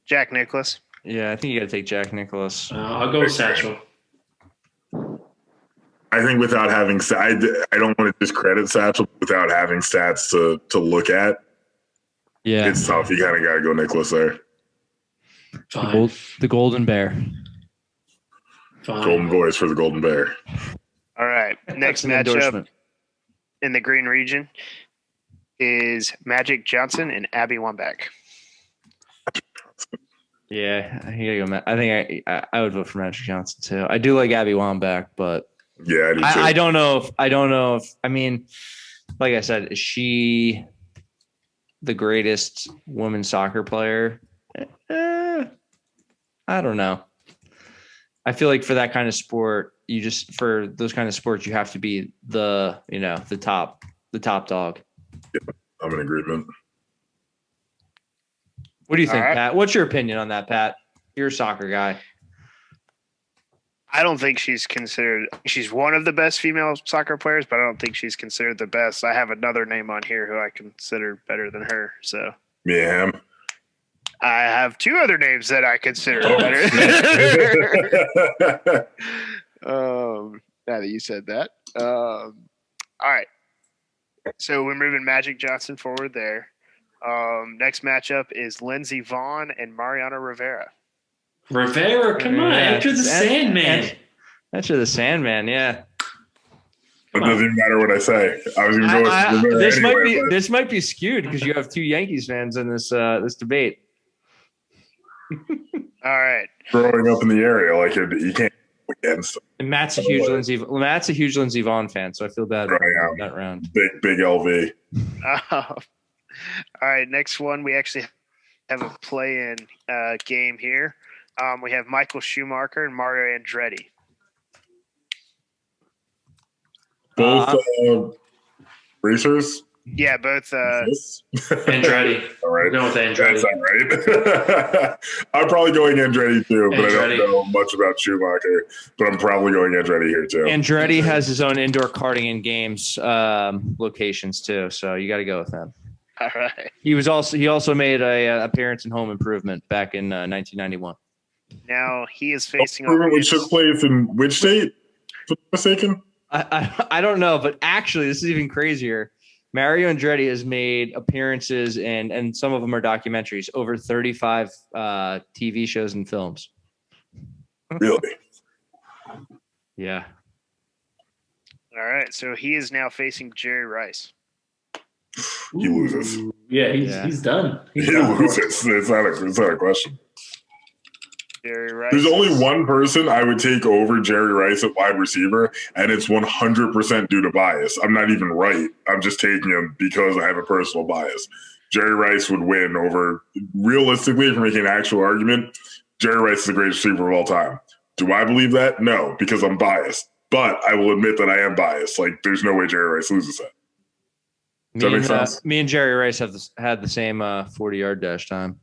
Jack Nicklaus. Yeah, I think you got to take Jack Nicklaus. I'll go with Satchel. I think without having, I don't want to discredit Satchel without having stats to look at. Yeah, It's tough. You kind of got to go Nicholas there. Fine. the Golden Bear. Fine. Golden voice for the Golden Bear. All right. Next That's an matchup endorsement. in the green region is Magic Johnson and Abby Wambach. Yeah, here you go. I think I would vote for Magic Johnson too. I do like Abby Wambach, but Yeah, I do too. I don't know if like I said, is she the greatest women's soccer player? I don't know. I feel like for that kind of sport, for those kind of sports, you have to be the top dog. I'm in agreement. What do you think, All right. Pat? What's your opinion on that, Pat? You're a soccer guy. I don't think she's considered. She's one of the best female soccer players, but I don't think she's considered the best. I have another name on here who I consider better than her. So Mia Hamm. I have two other names that I consider Oh. better. Now that you said that. All right. So we're moving Magic Johnson forward there. Next matchup is Lindsey Vonn and Mariano Rivera. Rivera, come on, enter the Sandman. Enter the Sandman, yeah. It doesn't even matter what I say. I was going to go with Rivera anyway, but this might be skewed because you have two Yankees fans in this debate. All right. growing up in the area, like you can't go against them. And Matt's a huge Lindsey Vonn fan, so I feel bad about that round. Big LV. All right. Next one, we actually have a play-in game here. We have Michael Schumacher and Mario Andretti. Both racers. Yeah, both. Yes. Andretti. All right. Going with That's Andretti. all right. I'm probably going Andretti too, but I Andretti. don't know much about Schumacher. But I'm probably going Andretti here too. Andretti has his own indoor karting and games locations too, so you got to go with him. All right. He also made a appearance in Home Improvement back in 1991. Now he is facing Improvement, which took place in which state? If I'm not mistaken. I don't know, but actually, this is even crazier. Mario Andretti has made appearances and some of them are documentaries, over 35 TV shows and films. Really? Yeah. All right. So he is now facing Jerry Rice. He loses. Yeah, he's done. He's He done. loses. It's not a question. Jerry Rice. There's only one person I would take over Jerry Rice at wide receiver, and it's 100% due to bias. I'm not even right. I'm just taking him because I have a personal bias. Jerry Rice would win over, realistically, if we're making an actual argument, Jerry Rice is the greatest receiver of all time. Do I believe that? No, because I'm biased. But I will admit that I am biased. Like, there's no way Jerry Rice loses that. Does that make sense? Me and Jerry Rice had the same 40-yard dash time.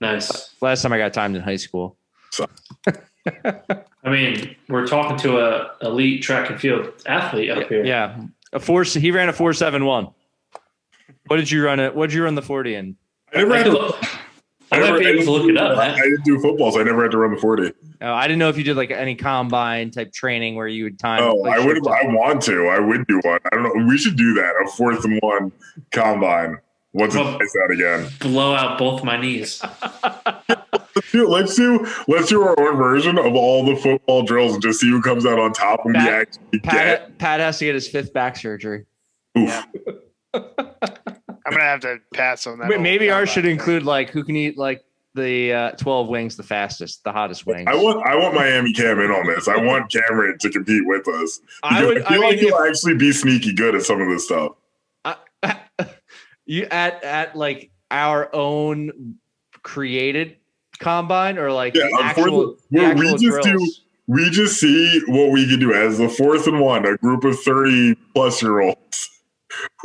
Nice. Last time I got timed in high school. I mean, we're talking to a elite track and field athlete up here. Yeah, he ran a 4.71. What did you run? What did you run the 40 in? I might be able to look it up. I didn't do football, so I never had to run the 40. I didn't know if you did like any combine type training where you would time. Oh, like, I want to. I would do one. I don't know. We should do that. A 4th and 1 combine. Once it plays out again. Blow out both my knees. Let's do our own version of all the football drills and just see who comes out on top when we actually get. Pat has to get his 5th back surgery. Oof. Yeah. I'm gonna have to pass on that. Wait, maybe ours should include like who can eat like the 12 wings the fastest, the hottest wings. I want Miami Cam in on this. I want Cameron to compete with us. I feel like he'll actually be sneaky good at some of this stuff. You at like our own created combine or like we just see what we can do as the 4th and 1, a group of 30+-year-olds.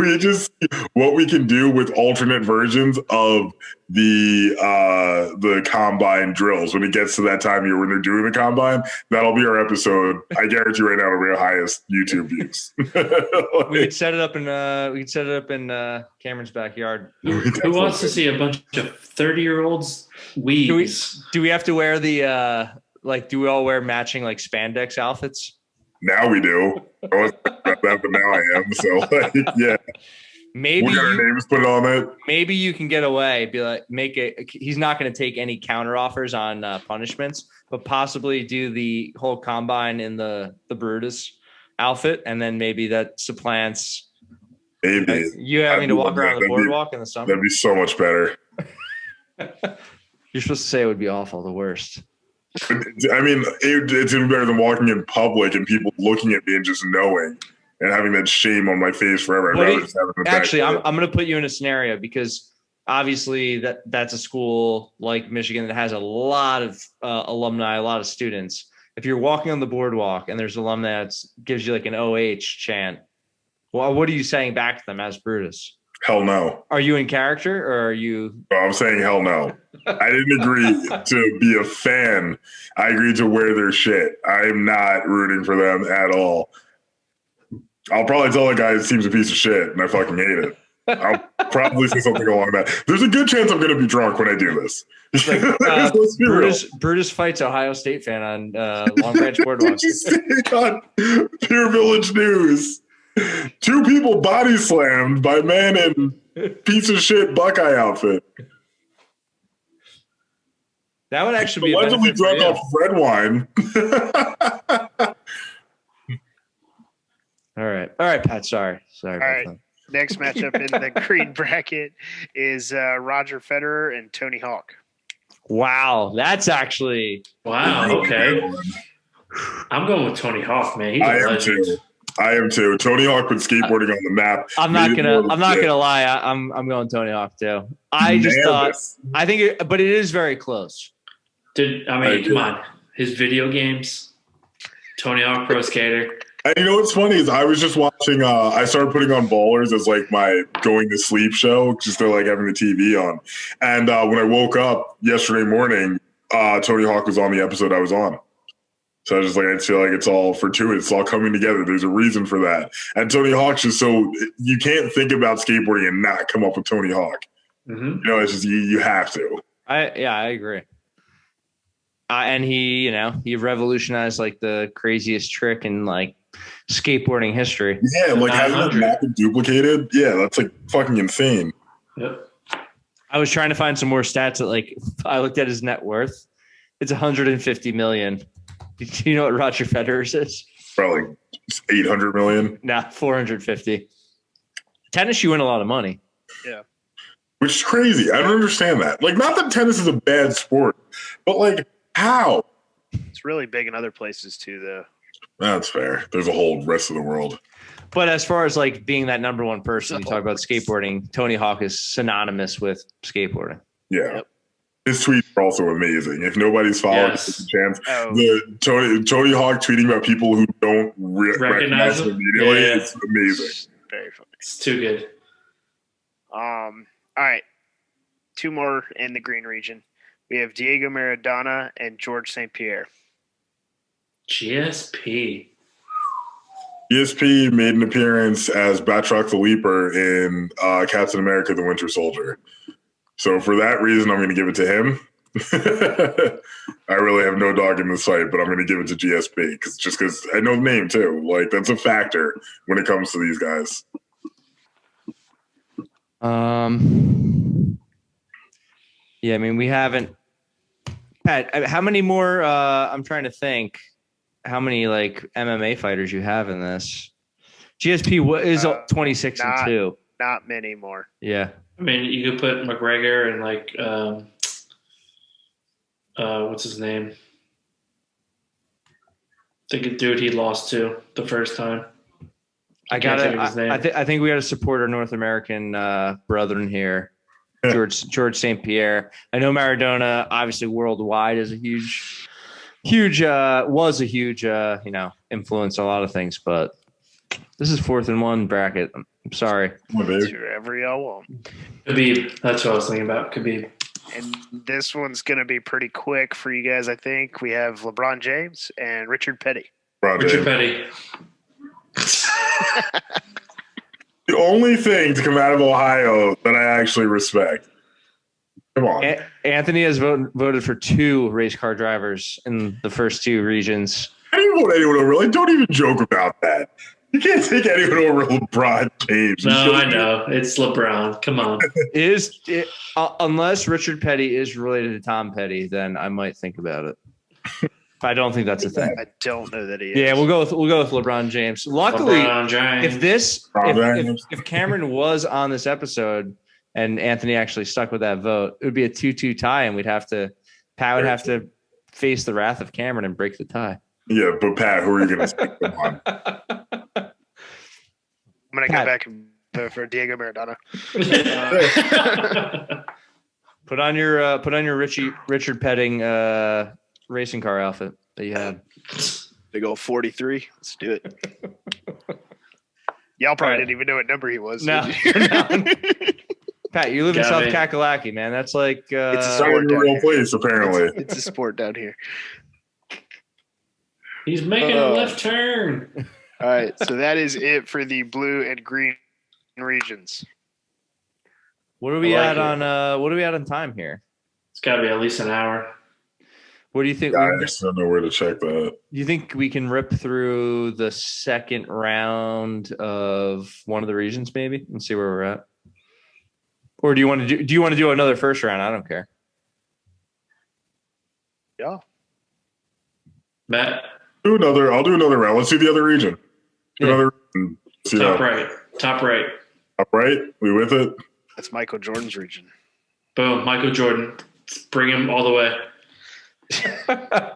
We just see what we can do with alternate versions of the combine drills. When it gets to that time of year when they're doing the combine, that'll be our episode. I guarantee right now it'll be our highest YouTube views. We could set it up in Cameron's backyard. Who wants to see a bunch of 30-year-olds weaves? Do we have to wear the do we all wear matching like spandex outfits? Now we do. I wasn't about that, but now I am. So yeah. Maybe we got our names put on it. Maybe you can get away. Be like, he's not going to take any counter offers on punishments, but possibly do the whole combine in the Brutus outfit, and then maybe that supplants you having to walk around the boardwalk in the summer. That'd be so much better. You're supposed to say it would be awful, the worst. I mean, it's even better than walking in public and people looking at me and just knowing and having that shame on my face forever. I'd But rather just have it in the actually, back. I'm going to put you in a scenario because obviously that's a school like Michigan that has a lot of alumni, a lot of students. If you're walking on the boardwalk and there's alumni that gives you like an OH chant, well, what are you saying back to them as Brutus? Hell no. Are you in character or are you? Well, I'm saying hell no. I didn't agree to be a fan. I agreed to wear their shit. I'm not rooting for them at all. I'll probably tell the guy it seems a piece of shit and I fucking hate it. I'll probably say something along that. There's a good chance I'm going to be drunk when I do this. It's like Let's be real. Brutus fights Ohio State fan on Long Branch Boardwalk. Just on Pure Village News. 2 people body slammed by man in piece of shit Buckeye outfit. That would actually be Allegedly drunk off red wine. All right, Pat. Sorry All about right. that. Next matchup in the green bracket is Roger Federer and Tony Hawk. Wow, that's actually Wow. Okay. I'm going with Tony Hawk, man. He's a legend. I am too. Tony Hawk put skateboarding on the map. I'm not gonna lie. I'm going Tony Hawk too. I just thought I think but it is very close. Come on. His video games, Tony Hawk Pro Skater. And you know what's funny is I was just watching. I started putting on Ballers as like my going to sleep show, just to like having the TV on. And when I woke up yesterday morning, Tony Hawk was on the episode I was on. So I was just like, I feel like it's all fortuitous. It's all coming together. There's a reason for that. And Tony Hawk's just so you can't think about skateboarding and not come up with Tony Hawk. Mm-hmm. You know, it's just you have to. I agree. And he revolutionized like the craziest trick in like skateboarding history. Yeah, like having that map duplicated. Yeah, that's like fucking insane. Yep. I was trying to find some more stats that like I looked at his net worth. It's 150 million. Do you know what Roger Federer's is? Probably 800 million. Nah, 450. Tennis, you win a lot of money. Yeah. Which is crazy. I don't understand that. Like, not that tennis is a bad sport, but like, how? It's really big in other places too, though. That's fair. There's a whole rest of the world. But as far as like being that number one person, you talk about skateboarding, Tony Hawk is synonymous with skateboarding. Yeah. Yep. His tweets are also amazing. If nobody's followed, Yes. there's a chance. Oh. The Tony Hawk tweeting about people who don't recognize him immediately Yeah. is amazing. Very funny. It's too good. All right. 2 more in the green region. We have Diego Maradona and George St. Pierre. GSP. ESP made an appearance as Batroc the Leaper in Captain America: The Winter Soldier. So for that reason, I'm going to give it to him. I really have no dog in this fight, but I'm going to give it to GSP because I know the name too. Like that's a factor when it comes to these guys. Yeah, I mean, we haven't. Pat, how many more? I'm trying to think. How many like MMA fighters you have in this? GSP is 26 and 2. Not many more. Yeah. I mean, you could put McGregor and like, what's his name? The dude he lost to the first time. I think we got to support our North American brethren here. Yeah. George St. Pierre. I know Maradona, obviously worldwide, is a huge influence on a lot of things, but this is 4th and 1 bracket. I'm sorry. Come on, baby. Whoever y'all want. Khabib. That's what I was thinking about. Khabib. And this one's going to be pretty quick for you guys, I think. We have LeBron James and Richard Petty. Richard Petty. The only thing to come out of Ohio that I actually respect. Come on. Anthony has voted for 2 race car drivers in the first 2 regions. I didn't vote anyone over. Like, don't even joke about that. You can't take anyone over LeBron James. No, I know. It's LeBron. Come on. Unless Richard Petty is related to Tom Petty, then I might think about it. I don't think that's a thing. I don't know that he is. Yeah, we'll go with LeBron James. Luckily, LeBron James. if Cameron was on this episode and Anthony actually stuck with that vote, it would be a 2-2 tie, and Pat would have to face the wrath of Cameron and break the tie. Yeah, but Pat, who are you going to say? Come on. I'm gonna Pat. go back and vote for Diego Maradona. Put on your Richard Petting racing car outfit that you had. Big old 43. Let's do it. Y'all probably All right. didn't even know what number he was. No, did you? no. Pat, you live in South Gavin. Kakalaki, man. That's like It's a It's not sport even a down real here. place, apparently. It's a sport down here. He's making a left turn. All right, so that is it for the blue and green regions. what are we I like at it. on what are we at on time here? It's got to be at least an hour. What do you think? I just don't know where to check that. Do you think we can rip through the second round of one of the regions, maybe, and see where we're at? Or do you want to do another first round? I don't care. Yeah. Matt, I'll do another round. Let's see the other region. Do Yeah. another region. See top that. right. Top right. Top right? We with it? That's Michael Jordan's region. Boom. Michael Jordan. Bring him all the way.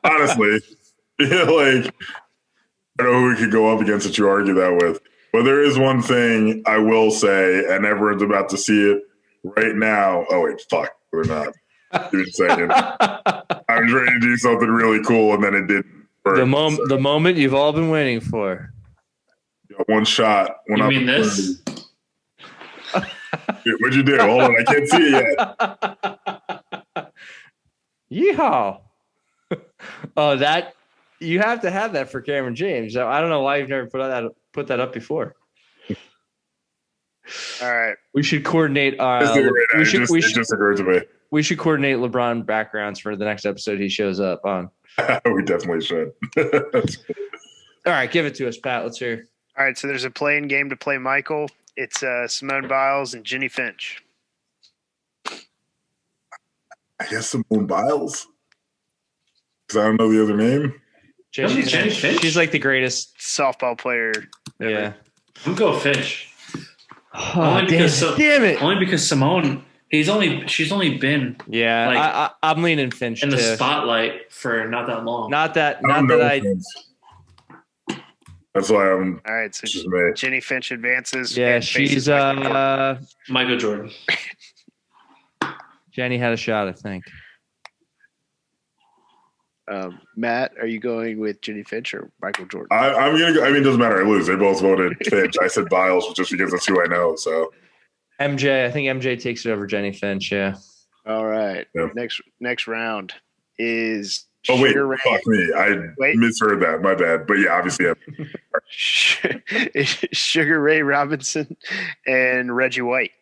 Honestly. Yeah, like, I don't know who we could go up against that you argue that with. But there is one thing I will say, and everyone's about to see it right now. Oh, wait, fuck. We're not. Give me a second. I was ready to do something really cool, and then it didn't work. The moment you've all been waiting for. Got one shot. One You mean this? Dude, what'd you do? Hold on. I can't see it yet. Yeehaw! Oh, that you have to have that for Cameron James. I don't know why you've never put that up before. All right. We should coordinate. Just do it right now. It just occurred to me. We should coordinate LeBron backgrounds for the next episode he shows up on. We definitely should. All right, give it to us, Pat. Let's hear. All right, so there's a playing game to play Michael. It's Simone Biles and Ginny Finch. I guess Simone Biles. Because I don't know the other name. Jenny Finch? She's like the greatest. Softball player. ever. Yeah. I'm going Finch. Oh, Only because damn it. Only because Simone. She's only been Yeah, like, I'm leaning Finch in the too. spotlight for not that long. Not that I don't know I. things. That's why I'm All right, so just me. Ginny Finch advances. Yeah, and faces she's Michael Jordan. Michael Jordan. Jenny had a shot, I think. Matt, are you going with Ginny Finch or Michael Jordan? I'm gonna go. I mean, it doesn't matter. I lose. They both voted Finch. I said Biles just because that's who I know. So MJ, I think MJ takes it over Jenny Finch. Yeah. All right. Yeah. Next round is oh wait, Sugar Ray, fuck me. I Wait. misheard that. My bad. But yeah, obviously, Sugar Ray Robinson and Reggie White.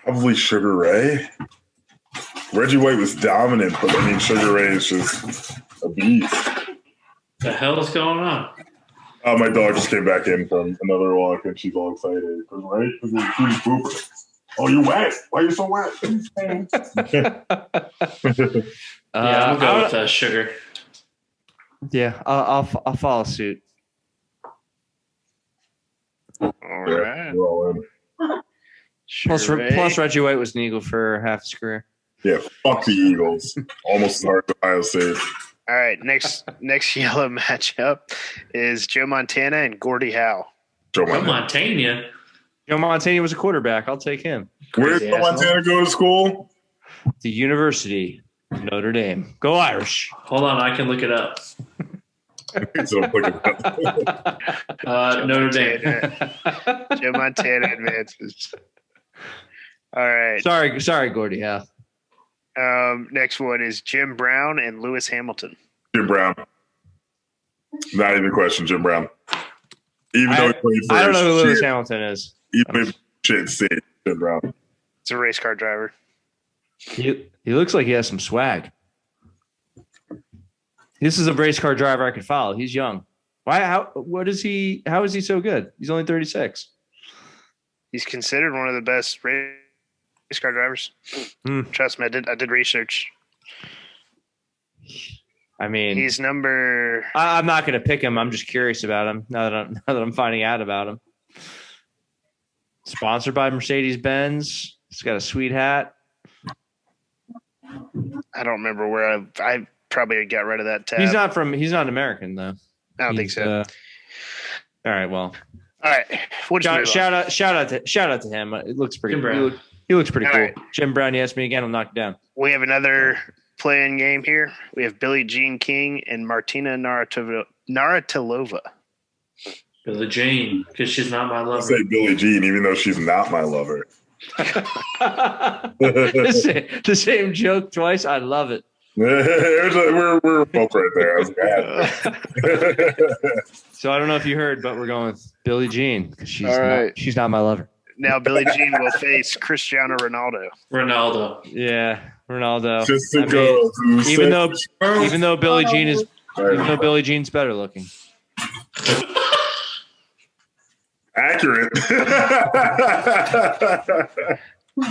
probably Sugar Ray. Reggie White was dominant, but I mean, Sugar Ray is just a beast. The hell is going on? My dog just came back in from another walk, and she's all excited. Right? She's pooper. Oh, you wet? Why are you so wet? Yeah, I'm going I'll- with Sugar. Yeah, I'll follow suit. All Yeah, right. we're all in. Plus, Sugar Ray. plus Reggie White was an Eagle for half his career. Yeah, fuck the Eagles. Almost as hard as Ohio State. All right. Next yellow matchup is Joe Montana and Gordie Howe. Joe From Montana. Montana. Joe Montana was a quarterback. I'll take him. Where did Crazy Joe asshole. Montana go to school? The University of Notre Dame. Go Irish. Hold on, I can look it up. So I'm looking at Notre Dame. Joe Montana advances. All right. Sorry, Gordy. Yeah. Next one is Jim Brown and Lewis Hamilton. Jim Brown. Not even a question, Jim Brown. Even though he played for I don't know who Lewis shit, Hamilton is. even if shit state, Jim Brown. It's a race car driver. He looks like he has some swag. This is a race car driver I could follow. He's young. Why? How is he so good? He's only 36. He's considered one of the best race car drivers. Hmm. Trust me, I did research. I mean, He's number. I'm not going to pick him. I'm just curious about him now that I'm finding out about him. Sponsored by Mercedes-Benz. He's got a sweet hat. I don't remember where I probably got rid of that tab. He's not American though. I don't think He's, so. All right. Well, All right. We'll just move on. shout out to him. It looks pretty. Jim Brown. He looks pretty All cool. right. Jim Brown. You asked me again. I'll knock it down. We have another play-in game here. We have Billie Jean King and Martina Navratilova. Billie Jean, because she's not my I lover. say Billie Jean, even though she's not my lover. The same joke twice. I love it. We're both right there. I was like, So I don't know if you heard, but we're going with Billie Jean because she's not my lover. Now Billie Jean will face Cristiano Ronaldo. Ronaldo. Yeah, Ronaldo. just to I mean, go. to even though Billie Jean is Billie Jean's better looking. accurate.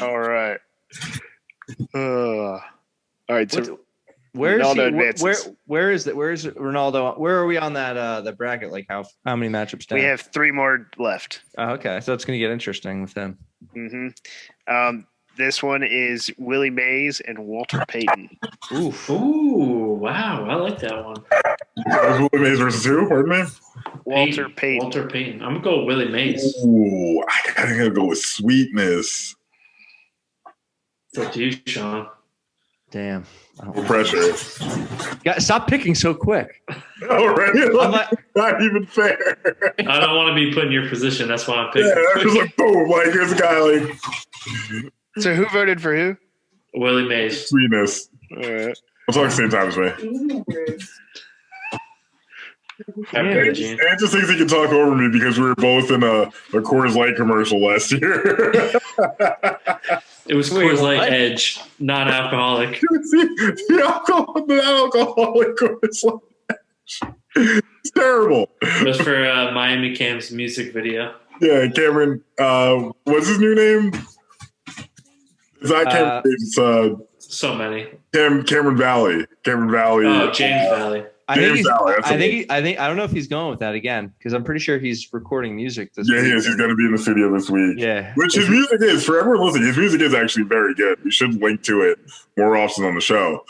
All right. All right. So Where is Ronaldo he? advances. Where is that? Where is Ronaldo? Where are we on that the bracket? Like how many matchups down? we have 3 more left. Oh, okay, so it's gonna get interesting with him. This one is Willie Mays and Walter Payton. Ooh, wow. I like that one. Willie Mays versus who? Pardon me? Walter Payton. Walter Payton. I'm going to go with Willie Mays. Ooh, I gotta go with sweetness. It's up to you, Sean. Damn. No pressure. Stop picking so quick. All right. I'm like, Not even fair. I don't want to be put in your position. That's why I'm picking Yeah, I was like, boom, like here's a guy like So who voted for who? Willie Mays. sweetness. All right. I'm talking the same time as me. Happy Yeah. birthday, Gene. And just thinks he can talk over me because we were both in a Coors Light commercial last year. It was Wait, Coors Light what? Edge, non-alcoholic. the alcoholic Coors Light. It's terrible. It was for Miami Cam's music video. Yeah, Cameron. What's his new name? Is that Cameron? It's So many. Cameron Valley. Cameron Valley. Oh, James Valley. I think James he's, Valley, that's I what think I don't know if he's going with that again because I'm pretty sure he's recording music this Yeah, week. he is. He's going to be in the studio this week. Yeah. Which his music is, for everyone listening, his music is actually very good. We should link to it more often on the show.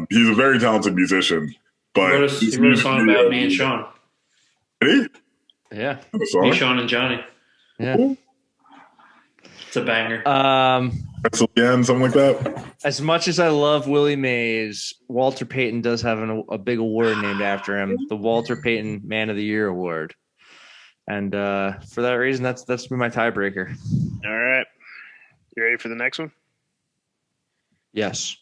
He's a very talented musician. But He his wrote a music song video- about me and Sean. Did Yeah. he? A Me, song? Sean, and Johnny. Yeah. It's a banger. Again, something like that. As much as I love Willie Mays, Walter Payton does have a big award named after him, the Walter Payton Man of the Year Award. And for that reason, that's been my tiebreaker. All right. You ready for the next one? Yes.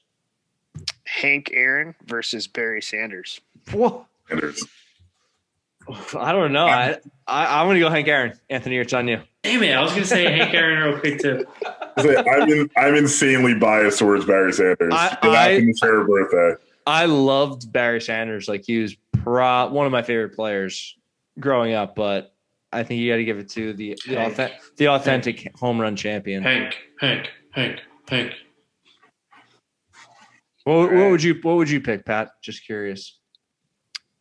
Hank Aaron versus Barry Sanders. Whoa. Sanders. I don't know. I'm going to go Hank Aaron. Anthony, it's on you. Damn it. I was going to say Hank Aaron real quick, too. I'm insanely biased towards Barry Sanders. It happened to share a birthday. I loved Barry Sanders. Like he was one of my favorite players growing up, but I think you got to give it to the authentic home run champion. Hank. What would you pick, Pat? Just curious.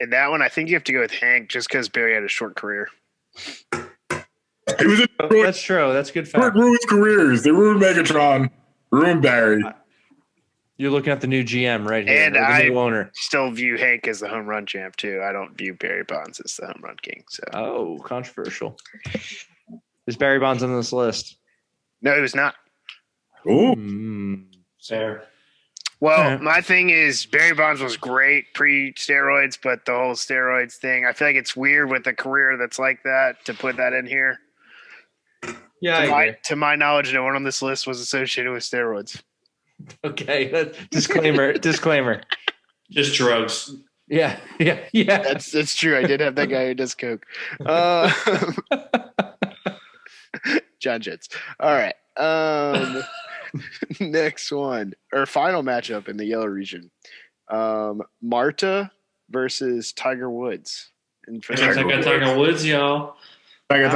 In that one, I think you have to go with Hank just because Barry had a short career. He was in That's true. That's good fact. ruined careers. They ruined Megatron, ruined Barry. You're looking at the new GM right here, And or the I new owner. still view Hank as the home run champ, too. I don't view Barry Bonds as the home run king. So Oh, controversial. Is Barry Bonds on this list? no, he was not. Ooh. Fair. Well, All right. my thing is Barry Bonds was great pre-steroids, but the whole steroids thing, I feel like it's weird with a career that's like that to put that in here. Yeah, To my knowledge, no one on this list was associated with steroids. Okay. Disclaimer. Disclaimer. Just drugs. Yeah. That's true. I did have that guy who does coke. John Jits. All right. Next one, or final matchup in the yellow region. Marta versus Tiger Woods. And for I got Tiger Woods, y'all. I got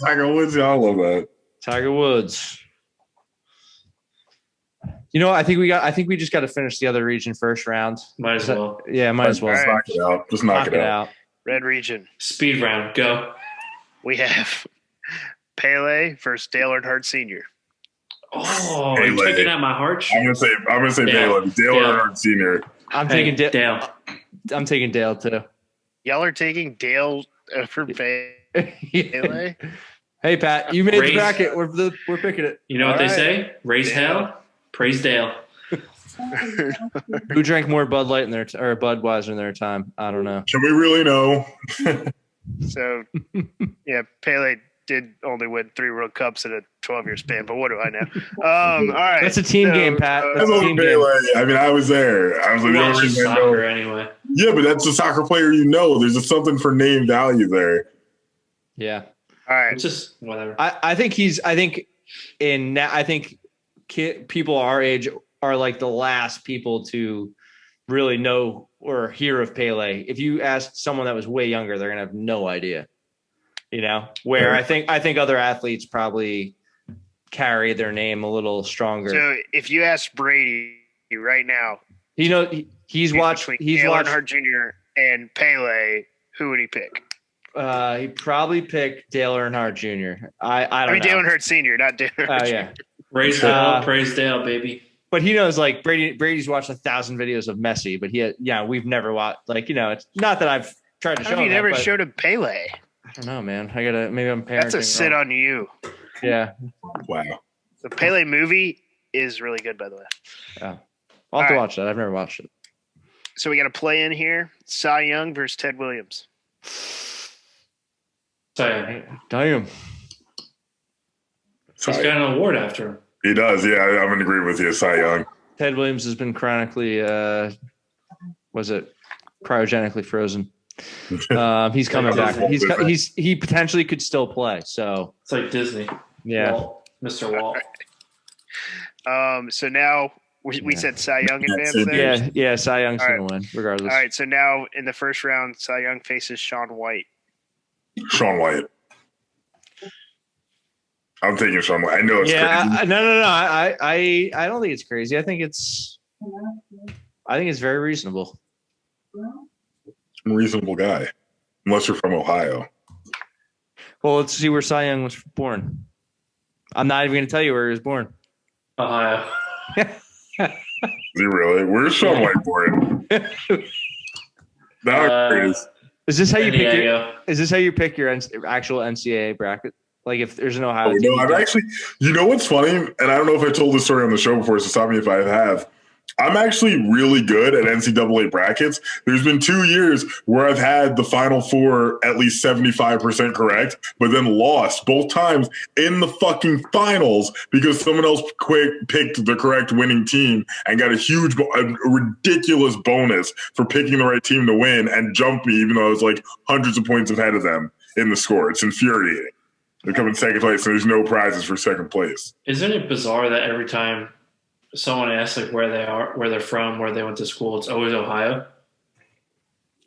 Tiger Woods. Yeah, I love that. Tiger Woods. You know, I think we just got to finish the other region first round. Might as well. Yeah, might as well. Just knock it out. Just knock it out. Red region, Speed round. Go. we have Pele versus Dale Earnhardt Sr. Oh, Hey, you're lady. taking at my heart. I'm gonna say Dale. Dale Dale. Earnhardt Sr. I'm Hey, taking Dale. I'm taking Dale too. Y'all are taking Dale over Pele. Hey Pat, you made the Raise- bracket. We're picking it. You know what All they right. say? Raise hell, praise Dale. Who drank more Bud Light in their or Budweiser in their time? I don't know. Can we really know? So, yeah, Pele did only win 3 World Cups in a 12-year span, but what do I know? All right. That's a team game, Pat. That's a Hello, team game. Pele. I mean, I was there. I was like, Who the only watches reason I know. soccer anyway? Yeah, but that's a soccer player you know. There's just something for name value there. Yeah. All right. It's just whatever. I think people our age are like the last people to really know or hear of Pele. If you ask someone that was way younger, they're gonna have no idea. You know, where I think other athletes probably carry their name a little stronger. So if you ask Brady right now, He's watched Dale Earnhardt Jr. and Pele, who would he pick? he probably picked Dale Earnhardt Jr. I don't know. Dale Earnhardt Sr., not Dale Earnhardt. Oh yeah. Raise hell, praise Dale, baby. But he knows like Brady's watched 1,000 videos of Messi, but we've never watched it's not that I've tried to show How have you him never that, but showed him Pele? I don't know, man. Maybe I'm parenting. That's a sit wrong. on you. Yeah. Wow. The Pele movie is really good, by the way. I'll have All to right. watch that. I've never watched it. So we got a play in here: Cy Young versus Ted Williams. So Damn. he's Cy- got an award after him. He does. Yeah, I'm in agreement with you, Cy Young. Ted Williams has been chronically cryogenically frozen. He's coming back. He potentially could still play. So It's like Disney. yeah. Walt, Mr. Walt. So now we said Cy Young advance same there. Yeah, Cy Young's All gonna win, regardless. All right. So now in the first round, Cy Young faces Sean White. Sean White. I'm taking Sean White. I know it's Yeah, crazy. no. I don't think it's crazy. I think it's very reasonable. I'm a reasonable guy. Unless you're from Ohio. Well, let's see where Cy Young was born. I'm not even going to tell you where he was born. Ohio. Is he really? Where's Sean White born? Now it is. Is this how you San pick? Diego. Is this how you pick your actual NCAA bracket? Like if there's an Ohio Oh, team, no, I've actually, you know what's funny? And I don't know if I told this story on the show before, so stop me if I have. I'm actually really good at NCAA brackets. There's been 2 years where I've had the Final Four at least 75% correct, but then lost both times in the fucking finals because someone else picked the correct winning team and got a ridiculous bonus for picking the right team to win and jumped me, even though I was like hundreds of points ahead of them in the score. It's infuriating. They're coming second place, and there's no prizes for second place. Isn't it bizarre that every time someone asks like where they are, where they're from, where they went to school, it's always Ohio?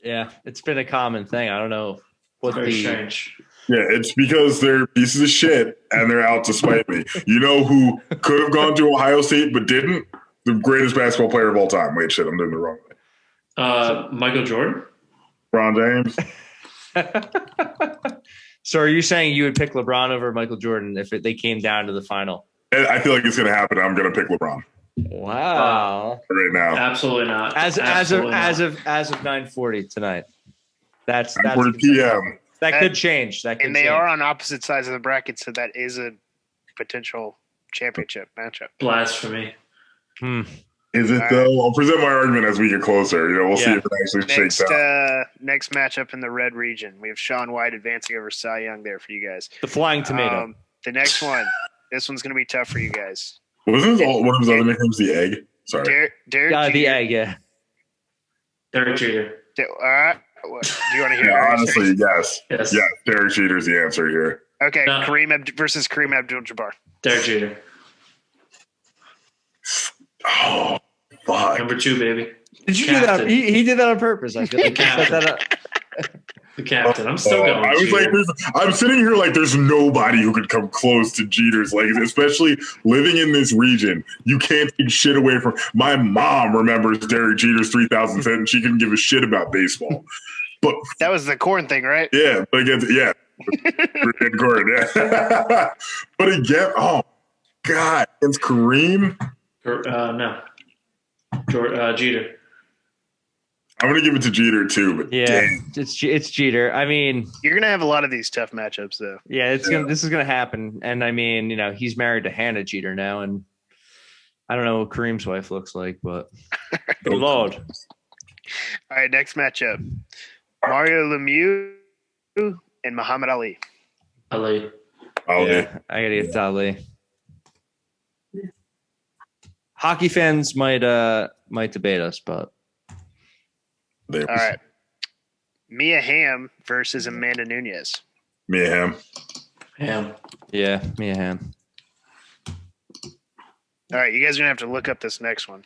yeah, it's been a common thing. I don't know what Very the strange. Yeah, it's because they're pieces of shit and they're out to spite me. You know who could have gone to Ohio State but didn't? The greatest basketball player of all time. Wait, shit, I'm doing it the wrong way. Michael Jordan? LeBron James. So are you saying you would pick LeBron over Michael Jordan if they came down to the final? And I feel like it's going to happen. I'm going to pick LeBron Wow. right now. Absolutely not. As Absolutely of not. 9:40 tonight. That's 9:40 p.m. that could change. That could And they change. are on opposite sides of the bracket, so that is a potential championship matchup. Blasphemy. Is it though? I'll present my argument as we get closer. We'll see Yeah. if it actually shakes out. Next matchup in the red region, we have Sean White advancing over Cy Young there for you guys. The flying tomato. The next one, this one's going to be tough for you guys. Wasn't one of his other nicknames the egg? Sorry. Derek The Jeter. egg, yeah. Derek Jeter. Do you want to hear? Yeah, honestly, yes. Yes. Yeah, Derek Jeter's the answer here. Okay, No. versus Kareem Abdul-Jabbar. Derek Jeter. Oh, fuck. Number 2, baby. Did you do that? Captain. He did that on purpose. I feel like he set that up. The captain. I'm still going I was Jeter. like, I'm sitting here like there's nobody who could come close to Jeter's legs, especially living in this region. You can't take shit away from. My mom remembers Derek Jeter's 3,000 and she couldn't give a shit about baseball. But That was the corn thing, right? yeah, but again, yeah, Freaking Gordon, yeah. But again, oh god, against Kareem. No. Jeter. I'm gonna give it to Jeter too, but Yeah, damn. it's Jeter. I mean, You're gonna have a lot of these tough matchups, though. yeah, this is gonna happen. And I mean, he's married to Hannah Jeter now, and I don't know what Kareem's wife looks like, but good Lord. All right, next matchup: Mario Lemieux and Muhammad Ali. Ali. Yeah, I gotta get Ali. Hockey fans might debate us, but All All right, Mia Hamm versus Amanda Nunes. Me and him. Ham. yeah, Mia Hamm. All right, you guys are gonna have to look up this next one.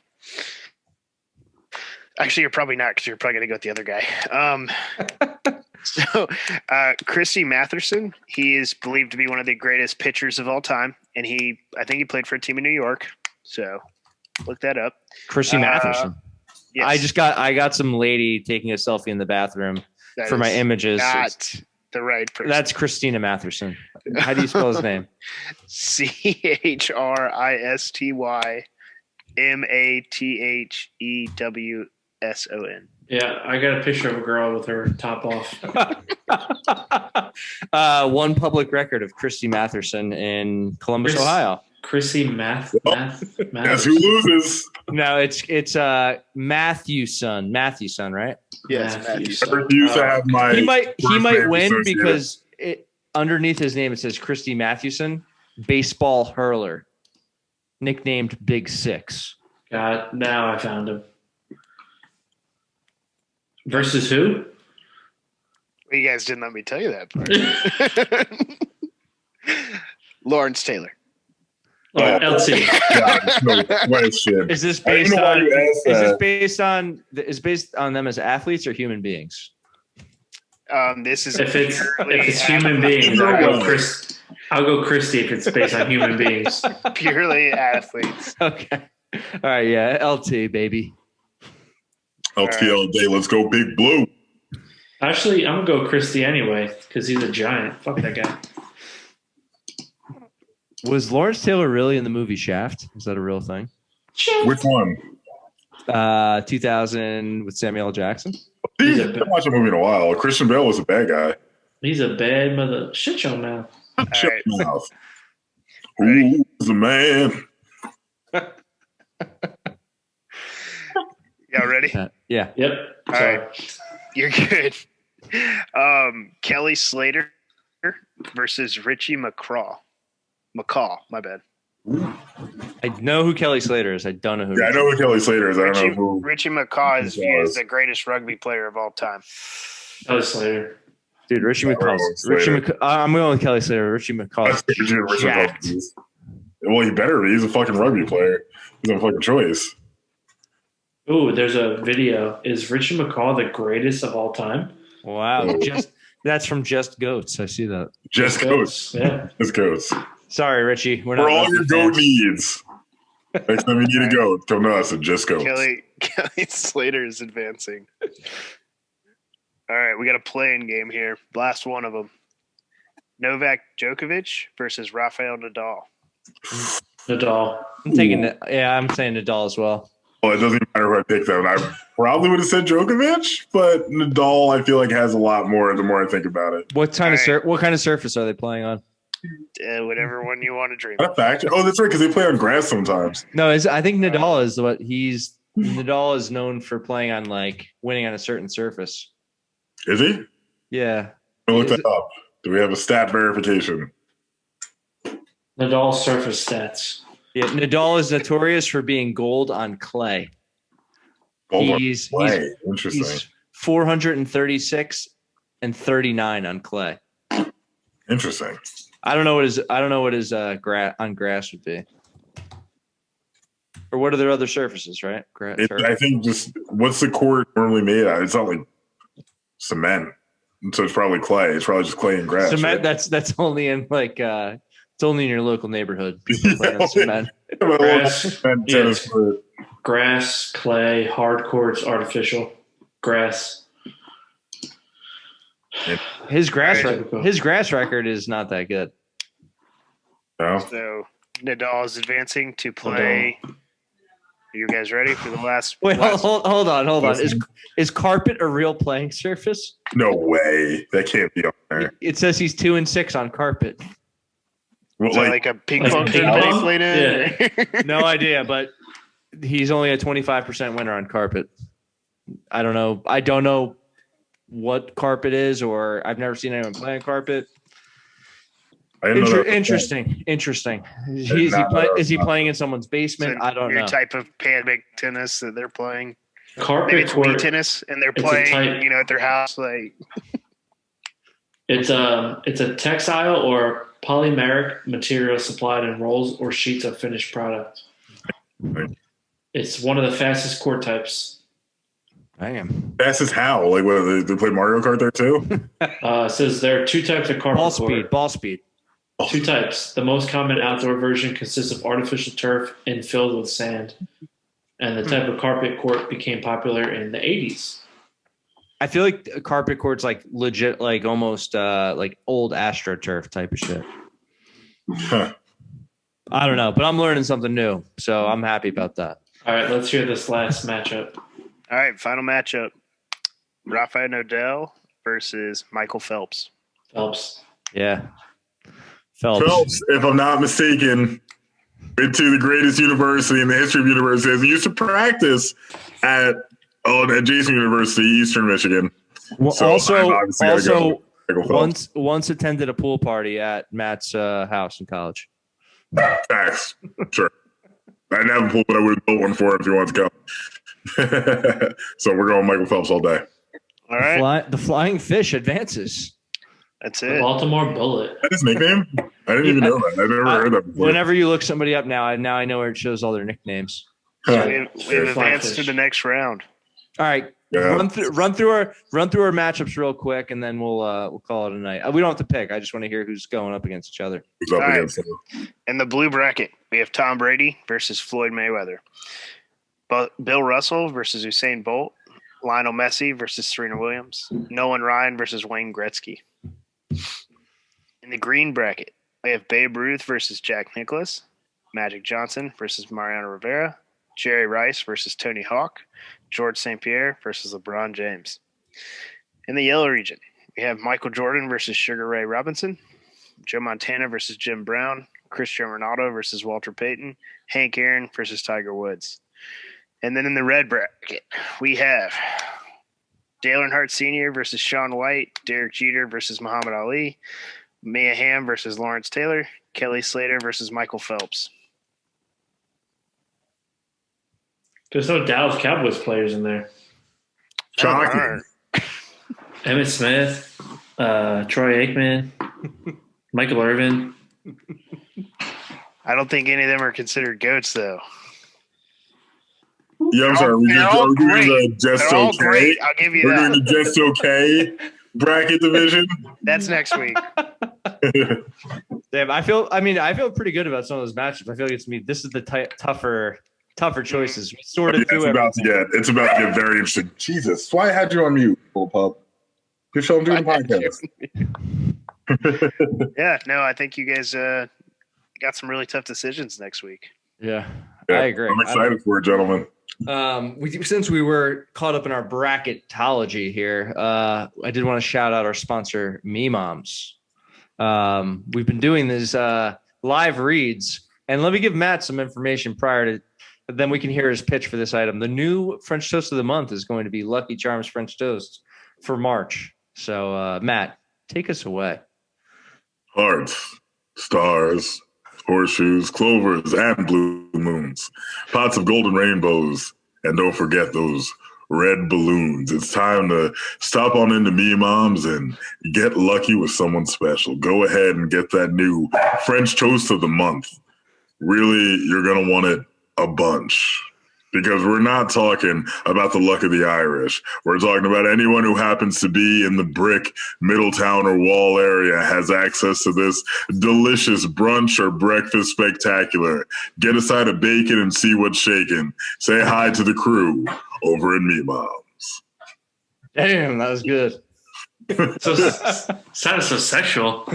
Actually, you're probably not because you're probably gonna go with the other guy. So, Christy Matheson, he is believed to be one of the greatest pitchers of all time, and I think he played for a team in New York. So, look that up. Christy Matheson. Yes, I got some lady taking a selfie in the bathroom that for my is images. Not the right person. That's Christina Matheson. How do you spell his name? CHRISTYMATHEWSON. Yeah, I got a picture of a girl with her top off. One public record of Christy Matheson in Columbus, Chris- Ohio. Chrissy Math. Guess who loses? No, it's Matthewson, right? Yes, Matthews. I refuse to have my. He might first name win associated. because underneath his name it says Christy Mathewson, baseball hurler, nicknamed Big Six. God, now I found him. Versus who? Well, you guys didn't let me tell you that part. Lawrence Taylor. Oh, LT. God, no question. Is this I don't based know why on? you asked Is this that. based on them as athletes or human beings? This is If it's purely human beings, I'll go Christy if it's based on human beings. purely athletes. Okay. All right. Yeah. LT baby. LTL day. Let's go, Big Blue. Actually, I'm gonna go Christy anyway because he's a giant. Fuck that guy. Was Lawrence Taylor really in the movie Shaft? Is that a real thing? Which one? 2000 with Samuel L. Jackson. I haven't watched a movie in a while. Christian Bale was a bad guy. He's a bad mother. Shut your mouth. Shut right. your mouth. Who's the man? Y'all ready? Yeah. Yep. All Sorry. right. You're good. Kelly Slater versus Richie McCaw. My bad. I know who Kelly Slater is. I don't know who. Yeah, I know who Kelly Slater is. I don't know who. Richie McCaw is Who viewed was. as the greatest rugby player of all time. That was Slater. Dude, Richie McCall. Slater. I'm going with Kelly Slater. Richie McCall. That's the Richard Richard jacked. Buckley. Well, he better be. He's a fucking rugby player. He's a fucking choice. Ooh, there's a video. Is Richie McCaw the greatest of all time? Wow. That's from Just Goats. I see that. Just goats. Yeah. Just goats. Sorry, Richie. We're not For all rugby your goat fans. needs. Next time you need a goat, come to us at Just Goats. Kelly Slater is advancing. All right, we got a playing game here. Last one of them. Novak Djokovic versus Rafael Nadal. Nadal. I'm saying Nadal as well. Well, it doesn't even matter who I picked though. I probably would have said Djokovic, but Nadal, I feel like has a lot more the more I think about it. What kind All of what kind of surface are they playing on? Whatever one you want to dream Not of. a fact. Oh, that's right, because they play on grass sometimes. No, I think Nadal is Nadal is known for playing on like winning on a certain surface. Is he? Yeah. I'll look Is that up. Do we have a stat verification? Nadal surface stats. Yeah. Nadal is notorious for being gold on clay. Gold on He's clay. Interesting. he's 436 and 39 on clay. Interesting. I don't know what his on grass would be. Or what are their other surfaces, right? I think just what's the court normally made out of? It's not like cement. So it's probably clay. It's probably just clay and grass. Cement. Right? That's only in like it's only in your local neighborhood. People playing on cement. Tennis Yes. court. Grass, clay, hard courts, artificial. Grass. His grass Typical. his grass record is not that good. No? So Nadal is advancing to play you guys ready for the last? Wait, last hold on. Is carpet a real playing surface? No way. That can't be on there. It says he's 2-6 on carpet. Well, is that like, like a ping like pong ping tournament he pong? played in? No idea, but he's only a 25% winner on carpet. I don't know what carpet is, or I've never seen anyone play on carpet. I didn't know that. Interesting. Is he playing in someone's basement? So I don't your know. type of panic tennis that they're playing. Maybe Carpet it's Wii court. tennis, and they're It's a playing, type- at their house. Like, It's a textile or polymeric material supplied in rolls or sheets of finished product. It's one of the fastest court types. Damn. That's just how. Like, what, they play Mario Kart there too? It says there are 2 types of carpet court. Ball speed. 2 types. The most common outdoor version consists of artificial turf and filled with sand. And the type of carpet court became popular in the 80s. I feel like a carpet court's like legit, like almost like old AstroTurf type of shit. Huh. I don't know, but I'm learning something new, so I'm happy about that. All right, let's hear this last matchup. all right, final matchup: Rafael Nadal versus Michael Phelps. Phelps. Yeah. Phelps. Phelps, if I'm not mistaken, went to the greatest university in the history of universities. He used to practice at Jason University, Eastern Michigan. Well, So I'm obviously gotta go also Michael Phelps. once attended a pool party at Matt's house in college. Facts. Sure. I didn't have a pool, but I would have built one for him if he wants to come. So we're going Michael Phelps all day. All right, The flying fish advances. that's The it. Baltimore Bullet. That's his nickname? I didn't even know that. I've never heard that before. Whenever you look somebody up now I know where it shows all their nicknames. Huh. We have Flying advanced fish. to the next round. All right, Yeah. run through our matchups real quick, and then we'll call it a night. We don't have to pick. I just want to hear who's going up against each other. Who's up All right. against him? In the blue bracket, we have Tom Brady versus Floyd Mayweather. Bill Russell versus Usain Bolt. Lionel Messi versus Serena Williams. Nolan Ryan versus Wayne Gretzky. In the green bracket, we have Babe Ruth versus Jack Nicklaus. Magic Johnson versus Mariano Rivera. Jerry Rice versus Tony Hawk. George St. Pierre versus LeBron James. In the yellow region, we have Michael Jordan versus Sugar Ray Robinson. Joe Montana versus Jim Brown. Cristiano Ronaldo versus Walter Payton. Hank Aaron versus Tiger Woods. And then in the red bracket, we have Dale Earnhardt Sr. versus Shaun White. Derek Jeter versus Muhammad Ali. Mia Hamm versus Lawrence Taylor. Kelly Slater versus Michael Phelps. There's no Dallas Cowboys players in there. Shocking. Emmitt Smith, Troy Aikman, Michael Irvin. I don't think any of them are considered GOATs, though. Yeah, I'm sorry. Are we They're all doing the great. just They're all okay? great. I'll give you We're doing that. the just okay bracket division. That's next week. Damn, I feel pretty good about some of those matchups. I feel like this is the tougher choices. We sorted through everything. It's about to get very interesting. Jesus, why I had you on mute, little pup? Good show. I'm doing the podcast. Yeah, no, I think you guys got some really tough decisions next week. Yeah, Yeah, I agree. I'm excited for it, gentlemen. Since we were caught up in our bracketology here, I did want to shout out our sponsor, Me Moms. We've been doing these live reads, and let me give Matt some information prior to. Then we can hear his pitch for this item. The new French toast of the month is going to be Lucky Charms French toast for March. So, Matt, take us away. Hearts, stars, horseshoes, clovers, and blue moons. Pots of golden rainbows. And don't forget those red balloons. It's time to stop on into Me Moms and get lucky with someone special. Go ahead and get that new French toast of the month. Really, you're going to want it a bunch. Because we're not talking about the luck of the Irish. We're talking about anyone who happens to be in the Brick, Middletown, or Wall area has access to this delicious brunch or breakfast spectacular. Get a side of bacon and see what's shaking. Say hi to the crew over in Me Moms. Damn, that was good. So sounded so sexual.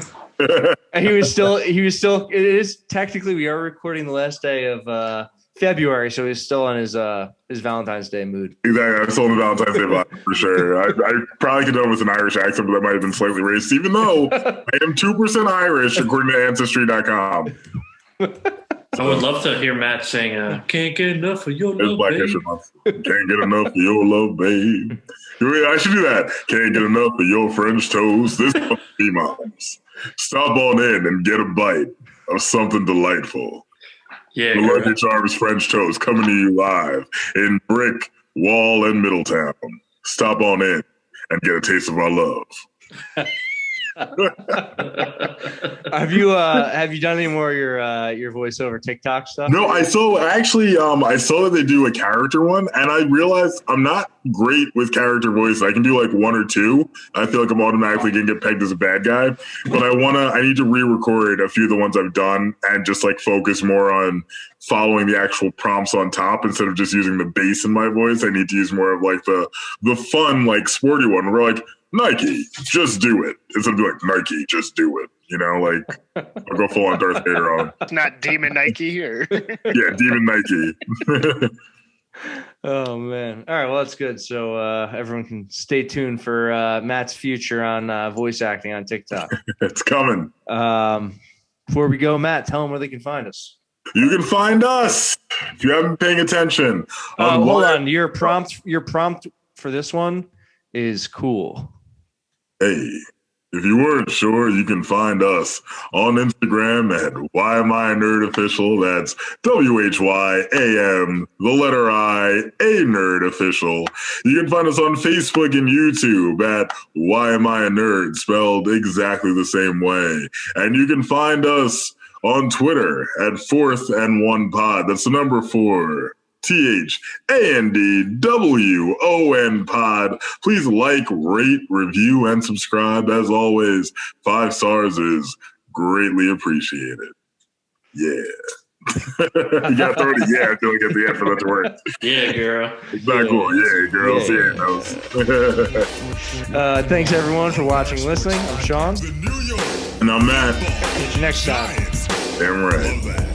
And he was still. It is technically we are recording the last day of February, so he's still in his Valentine's Day mood. Exactly. I'm still in the Valentine's Day vibe for sure. I probably could have with an Irish accent, but that might have been slightly racist, even though I am 2% Irish according to Ancestry.com. I would love to hear Matt sing Can't Get Enough of Your It's Love, Black Babe. History Month. Can't get enough of your love, babe. I should do that. Can't get enough of your French toast. This must be moms. Stop on in and get a bite of something delightful. Yeah, The girl. Lucky Charms French Toast coming to you live in Brick, Wall, and Middletown. Stop on in and get a taste of our love. Have you done any more of your voiceover TikTok stuff? No, I saw that they do a character one, and I realized I'm not great with character voice. I can do like one or two. I feel like I'm automatically gonna get pegged as a bad guy. But I need to re-record a few of the ones I've done and just like focus more on following the actual prompts on top instead of just using the bass in my voice. I need to use more of like the fun, like sporty one where we're like, Nike, just do it. Instead of being like, Nike, just do it. You know, like I'll go full on Darth Vader on. It's not Demon Nike or Yeah, Demon Nike. Oh man! All right, well that's good. So everyone can stay tuned for Matt's future on voice acting on TikTok. It's coming. Before we go, Matt, tell them where they can find us. You can find us if you haven't been paying attention. Hold on, your prompt for this one is cool. Hey, if you weren't sure, you can find us on Instagram at WhyAmIANerdOfficial. That's WHYAM, the letter I, A Nerd Official. You can find us on Facebook and YouTube at Why Am I a Nerd, spelled exactly the same way. And you can find us on Twitter at 4th and 1 Pod. That's the number 4. THANDWON Pod. Please like, rate, review, and subscribe. As always, 5 stars is greatly appreciated. Yeah. You got to throw it. Yeah, I feel like at the end for that to work. Yeah, girl. It's not cool. Yeah, girls. Yeah. Thanks everyone for watching and listening. I'm Sean. And I'm Matt. Catch you next time. Damn right.